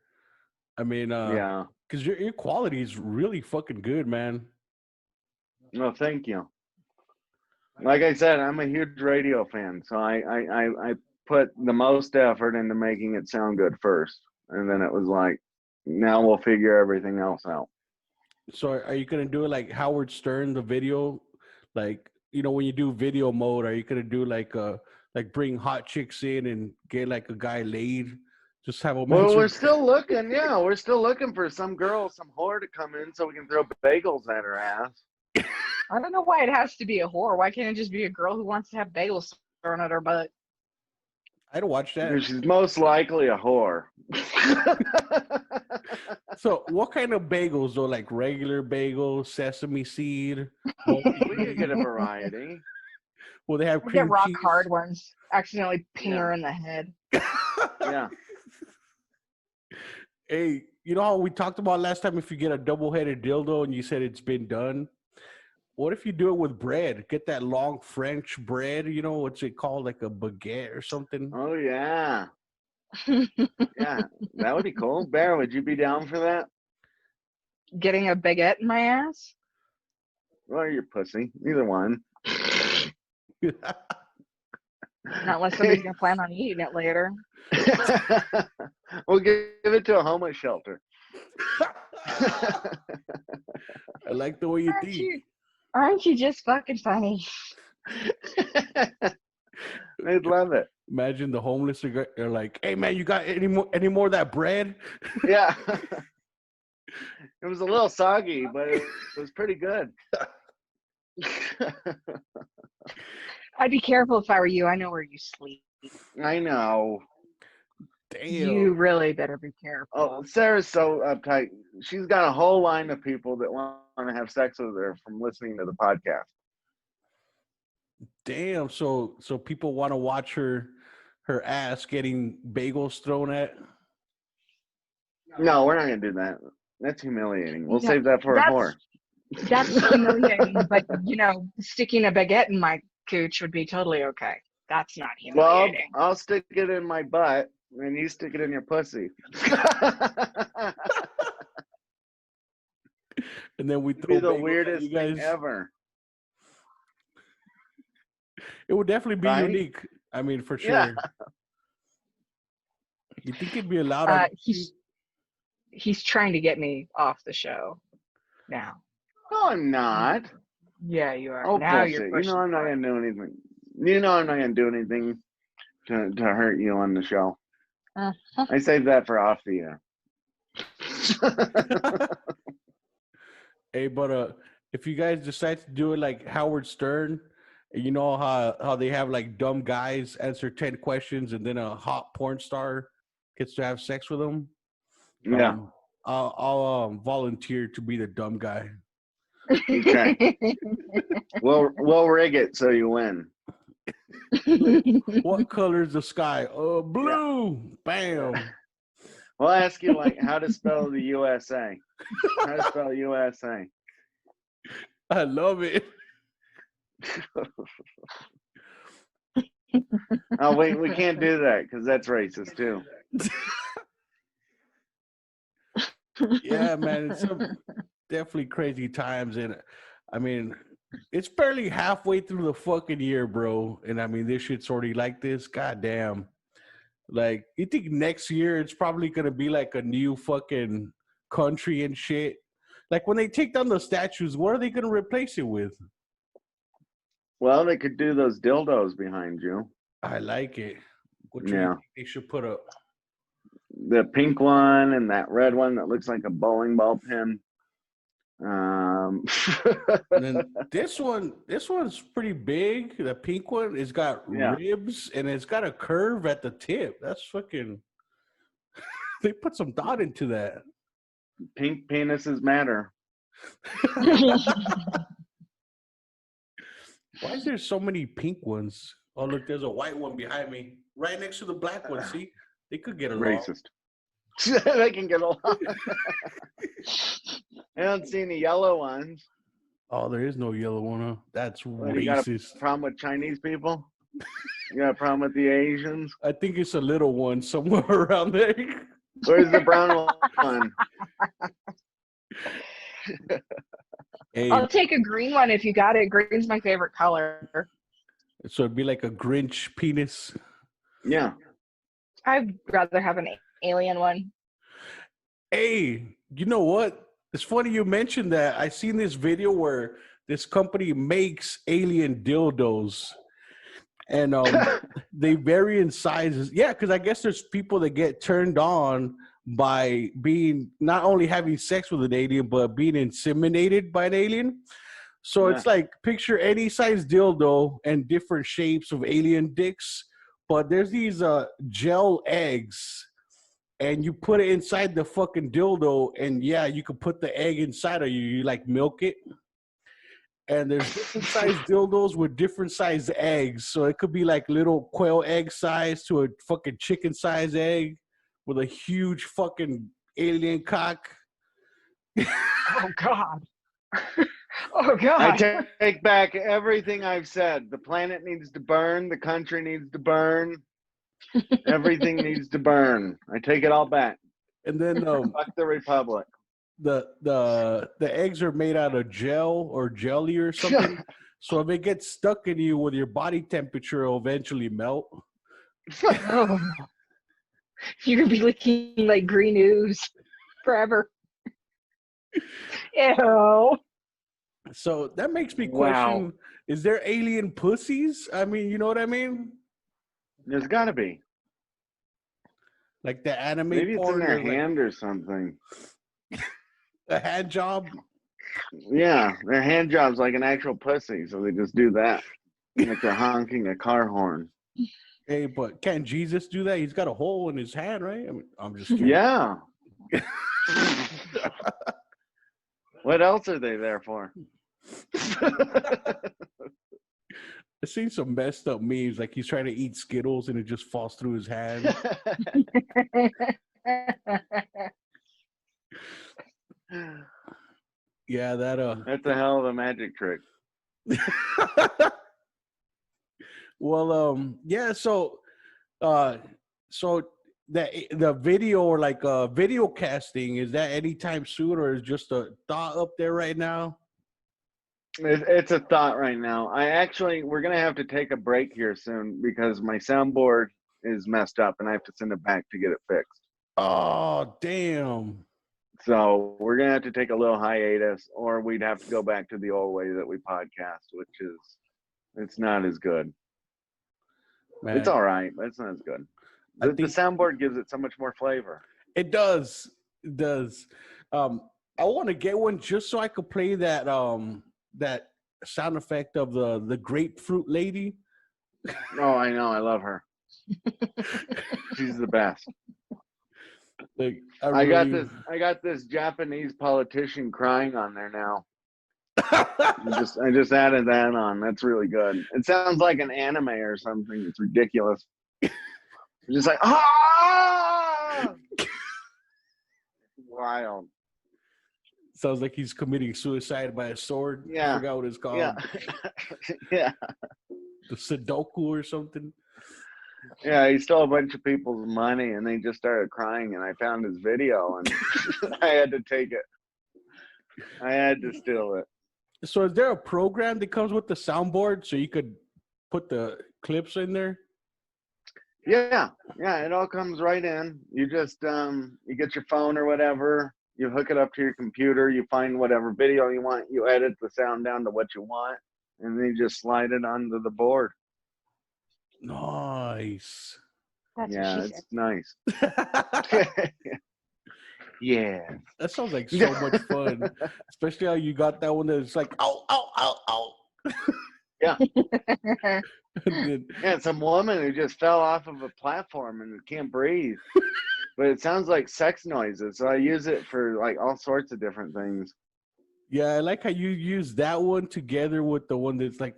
I mean, Yeah. because your quality is really fucking good, man. No, thank you. Like I said, I'm a huge radio fan, so I put the most effort into making it sound good first, and then it was like, now we'll figure everything else out. So are you gonna do it like Howard Stern, the video, like when you do video mode? Are you gonna do like bring hot chicks in and get like a guy laid? Just have them Well, answer. we're still looking. Yeah, we're still looking for some girl, some whore to come in so we can throw bagels at her ass. I don't know why it has to be a whore. Why can't it just be a girl who wants to have bagels thrown at her butt? I'd watch that. Because she's most likely a whore. So what kind of bagels though? Like regular bagels, sesame seed? We could get a variety. Will they have I cream get rock cheese? hard ones. Accidentally ping Yeah. her in the head. Yeah. Hey, you know how we talked about last time if you get a double-headed dildo and you said it's been done? What if you do it with bread? Get that long French bread, what's it called? Like a baguette or something? Oh, yeah. Yeah. That would be cool. Bear, would you be down for that? Getting a baguette in my ass? Or your pussy. Either one. Not unless somebody's gonna plan on eating it later. We'll give it to a homeless shelter. I like the way you think. Aren't you just fucking funny? They'd love it. Imagine the homeless are like, "Hey man, you got any more of that bread?" Yeah. It was a little soggy, but it was pretty good. I'd be careful if I were you. I know where you sleep. I know. Damn. You really better be careful. Oh, Sarah's so uptight. She's got a whole line of people that want to have sex with her from listening to the podcast. Damn. So people want to watch her ass getting bagels thrown at. No, we're not gonna do that. That's humiliating. We'll Yeah, save that for a whore. That's humiliating, but sticking a baguette in my cooch would be totally okay. That's not Well, humiliating. I'll stick it in my butt, and you stick it in your pussy. And then we It'd be throw the bagels at weirdest you guys. thing ever. It would definitely be Right? unique. I mean, for sure. Yeah. You think it'd be allowed on He's trying to get me off the show now. No, I'm not. Yeah, you are. Oh, now bullshit. you're You pushing know I'm not for it. gonna do anything. You know I'm not gonna do anything to hurt you on the show. Uh-huh. I saved that for off the air. Hey, but if you guys decide to do it like Howard Stern, you know how they have like dumb guys answer 10 questions and then a hot porn star gets to have sex with them. Yeah. I'll volunteer to be the dumb guy. Okay. We'll rig it so you win. What color is the sky? Blue. Bam. We'll ask you like how to spell the USA. How to spell USA. I love it. Oh wait, we can't do that because that's racist too. Yeah, man, it's some definitely crazy times, and I mean, it's barely halfway through the fucking year, bro. And I mean, this shit's already like this. God damn. Like, you think next year it's probably gonna be like a new fucking country and shit? Like when they take down the statues, what are they gonna replace it with? Well, they could do those dildos behind you. I like it. What do Yeah. you think they should put up? The pink one and that red one that looks like a bowling ball pin. And then this one's pretty big. The pink one, it's got Yeah. ribs and it's got a curve at the tip. That's fucking. They put some thought into that. Pink penises matter. Why is there so many pink ones? Oh, look, there's a white one behind me, right next to the black one. See, they could get along. Racist. They can get along. I don't see any yellow ones. Oh, there is no yellow one. Huh? That's What, you got a racist. problem with Chinese people? You got a problem with the Asians? I think it's a little one somewhere around there. Where's the brown one? Hey, I'll take a green one if you got it. Green's my favorite color. so it'd be like a Grinch penis. Yeah. I'd rather have an alien one. Hey, you know what? It's funny you mentioned that. I seen this video where this company makes alien dildos, and they vary in sizes. Yeah, because I guess there's people that get turned on by being not only having sex with an alien, but being inseminated by an alien. So Yeah. it's like picture any size dildo and different shapes of alien dicks, but there's these gel eggs, and you put it inside the fucking dildo, and yeah, you can put the egg inside of you. You like milk it, and there's different size dildos with different size eggs. So it could be like little quail egg size to a fucking chicken size egg with a huge fucking alien cock. Oh God. Oh I God. take back everything I've said. The planet needs to burn. The country needs to burn. Everything needs to burn. I take it all back. And then Fuck the Republic. the eggs are made out of gel or jelly or something. So if it gets stuck in you with your body temperature, it'll eventually melt. Oh. You're gonna be looking like green ooze forever. Ew. So that makes me Wow. question: is there alien pussies? I mean, you know what I mean? There's got to be. Like the anime Maybe it's in porn, their there's like hand or something. a hand job. Yeah, their hand job's like an actual pussy, so they just do that. Like they're honking a car horn. Hey, but can't Jesus do that? He's got a hole in his hand, right? I mean, I'm just kidding. Yeah. What else are they there for? I've seen some messed up memes, like he's trying to eat Skittles and it just falls through his hand. Yeah, that That's a hell of a magic trick. Well, yeah, so so the video or like video casting, is that anytime soon, or is just a thought up there right now? It's a thought right now. We're gonna have to take a break here soon because my soundboard is messed up and I have to send it back to get it fixed. Oh, damn. So we're gonna have to take a little hiatus, or we'd have to go back to the old way that we podcast, which is it's not as good. Man, It's all right, but it's not as good. The soundboard gives it so much more flavor. it does. It does. I want to get one just so I could play that that sound effect of the grapefruit lady. Oh, I know, I love her. She's the best. Like, I got this Japanese politician crying on there now. I just added that on. That's really good. It sounds like an anime or something. It's ridiculous. It's just like ah, wild. Sounds like he's committing suicide by a sword. Yeah. I forgot what it's called. Yeah, yeah, The Sudoku or something. yeah. He stole a bunch of people's money, and they just started crying. And I found his video, and I had to take it. I had to steal it. So is there a program that comes with the soundboard so you could put the clips in there? Yeah, yeah. It all comes right in. You just you get your phone or whatever. You hook it up to your computer. You find whatever video you want. You edit the sound down to what you want, and then you just slide it onto the board. Nice. That's Yeah, what she it's said. nice. Yeah. That sounds like so much fun. Especially how you got that one that's like, ow, ow, ow, ow. Yeah. And then, Yeah, some woman who just fell off of a platform and can't breathe. But it sounds like sex noises, so I use it for like all sorts of different things. yeah, I like how you use that one together with the one that's like,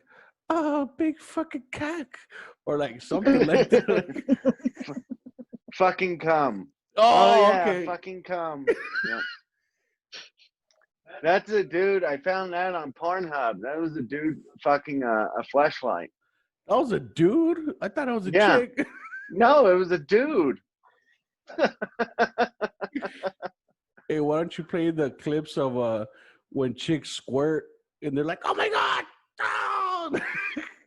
oh, big fucking cock. Or like something like that. Fucking cum. Oh, yeah, okay. fucking cum. Yep. That's a dude. I found that on Pornhub. That was a dude fucking a fleshlight. That was a dude? I thought it was a Yeah. chick. No, it was a dude. Hey, why don't you play the clips of when chicks squirt and they're like, oh my God. Oh!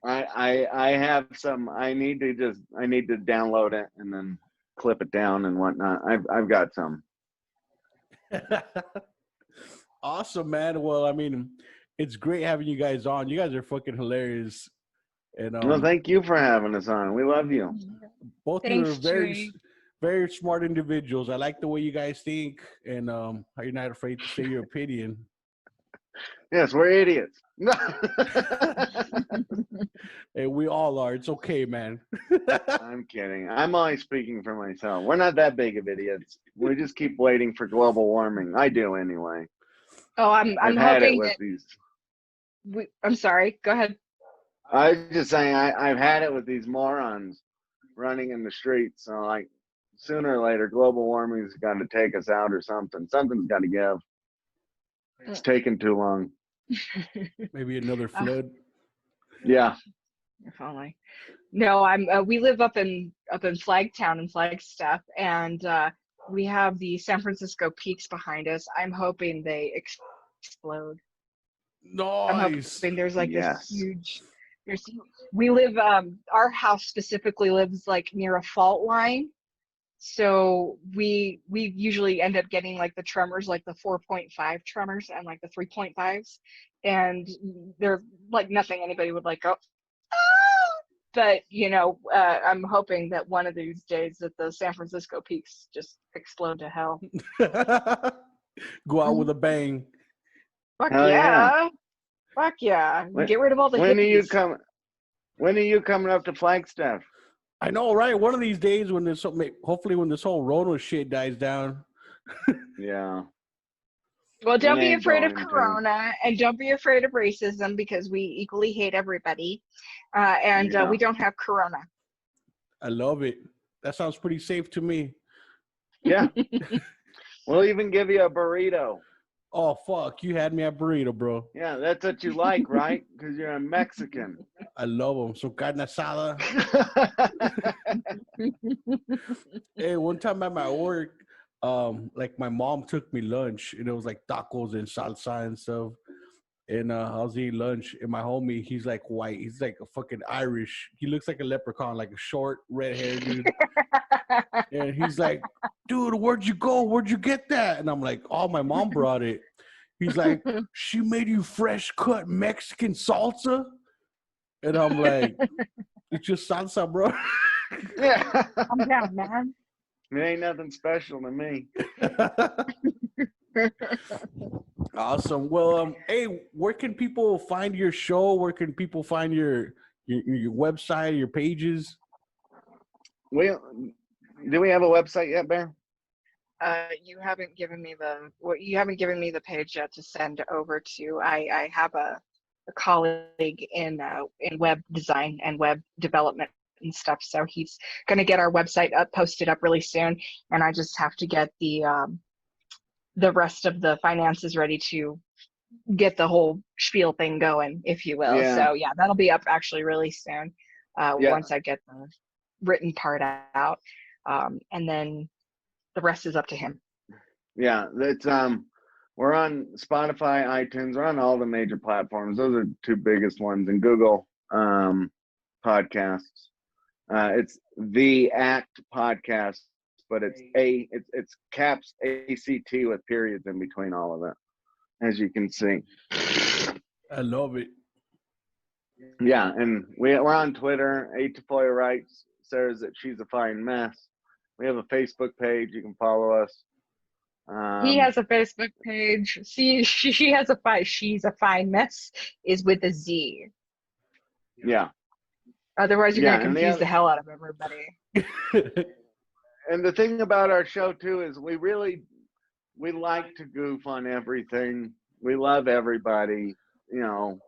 I have some. I need to download it and then clip it down and whatnot. I've got some. Awesome, man. Well, I mean, it's great having you guys on. You guys are fucking hilarious. And Well, thank you for having us on. We love you. both of you are Thanks, Chewy. very smart individuals. I like the way you guys think and how you're not afraid to say your opinion. Yes, we're idiots. And we all are. It's okay, man. I'm kidding. I'm only speaking for myself. We're not that big of idiots. We just keep waiting for global warming. I do anyway. Oh, I'm I've had it hoping with that these. I'm sorry. Go ahead. I was just saying I've had it with these morons running in the streets. So like sooner or later, global warming's got to take us out or something. Something's got to give. It's taking too long. Maybe another flood. Yeah. If only. No, I'm. We live up in Flagtown and Flagstaff, and we have the San Francisco peaks behind us. I'm hoping they explode. I'm Nice. hoping there's like this Yes. huge. We live. Our house specifically lives like near a fault line, so we usually end up getting like the tremors, like the 4.5 tremors and like the 3.5s, and they're like nothing anybody would like go. But I'm hoping that one of these days that the San Francisco peaks just explode to hell. Go out with a bang. Fuck Hell yeah. Fuck yeah. Get rid of all the When are you hippies. coming? When are you coming up to Flagstaff? I know, right? One of these days when this, hopefully when this whole Rona shit dies down. Yeah. Well, don't be ain't afraid of going to. Corona and don't be afraid of racism because we equally hate everybody. And Yeah. we don't have Corona. I love it. That sounds pretty safe to me. Yeah. We'll even give you a burrito. Oh, fuck. You had me at burrito, bro. Yeah, that's what you like, right? Because you're a Mexican. I love them. So carne asada. Hey, one time at my work, like my mom took me lunch and it was like tacos and salsa and stuff. And I was eating lunch and my homie, he's like white. He's like a fucking Irish. He looks like a leprechaun, like a short, red hair dude. And he's like, dude, where'd you go? Where'd you get that? And I'm like, oh, my mom brought it. He's like, she made you fresh cut Mexican salsa? And I'm like, it's just salsa, bro. Yeah. Calm down, man. It ain't nothing special to me. Awesome. Well, hey, where can people find your show? Where can people find your website, your pages? Do we have a website yet, Bear? You haven't given me the page yet to send over to. I have a colleague in web design and web development and stuff, so he's going to get our website posted up really soon, and I just have to get the rest of the finances ready to get the whole spiel thing going, if you will. Yeah. So yeah, that'll be up actually really soon. Yeah. Once I get the written part out, and then the rest is up to him. Yeah, that's we're on Spotify, iTunes, we're on all the major platforms. Those are the two biggest ones, and Google podcasts. It's the ACT podcast, but it's caps A.C.T with periods in between all of it, as you can see. I love it. Yeah, and we're on Twitter. A.T writes, says that she's a fine mess. We have a Facebook page. You can follow us. He has a Facebook page. See, she has a fine. She's a fine mess. Is with a Z. Yeah. Otherwise, you're gonna confuse the hell out of everybody. And the thing about our show too is we like to goof on everything. We love everybody,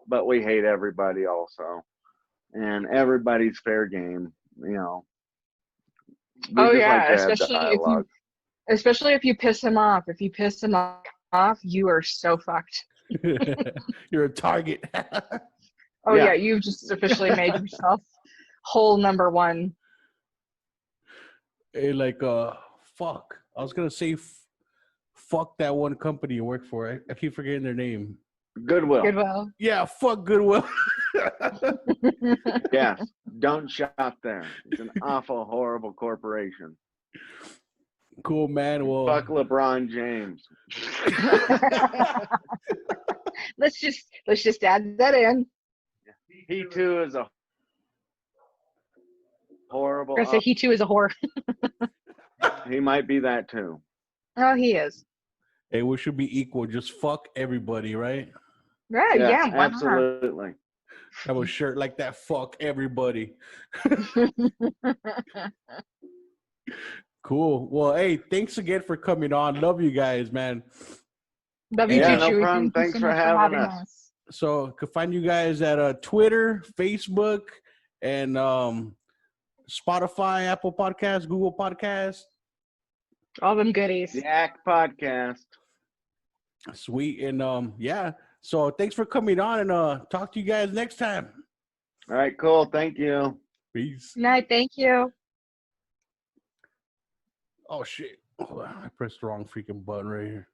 but we hate everybody also. And everybody's fair game, Oh yeah, especially if you piss him off. If you piss him off, you are so fucked. You're a target. Oh yeah, you've just officially made yourself hole number one. Hey, like, fuck. I was gonna say, fuck that one company you work for. I keep forgetting their name. Goodwill. Yeah, fuck Goodwill. Yeah, don't shop there. It's an awful, horrible corporation. Cool, man. Well, Fuck LeBron James. Let's just add that in. He too is a horrible. I say he too is a whore. He might be that too. Oh, he is. hey, we should be equal. Just fuck everybody, right? Right? Yes, Yeah. Why not? absolutely. Have a shirt like that. Fuck everybody. Cool. Well, hey, thanks again for coming on. Love you guys, man. Love you Yeah, too, no Chewy. problem. Thank you Thanks so for much having having us. us. So could find you guys at Twitter, Facebook, and Spotify, Apple Podcasts, Google Podcasts. All them goodies. The ACT podcast. Sweet. And yeah. So thanks for coming on, and talk to you guys next time. All right, cool. Thank you. Peace. No, thank you. Oh shit. Hold on. I pressed the wrong freaking button right here.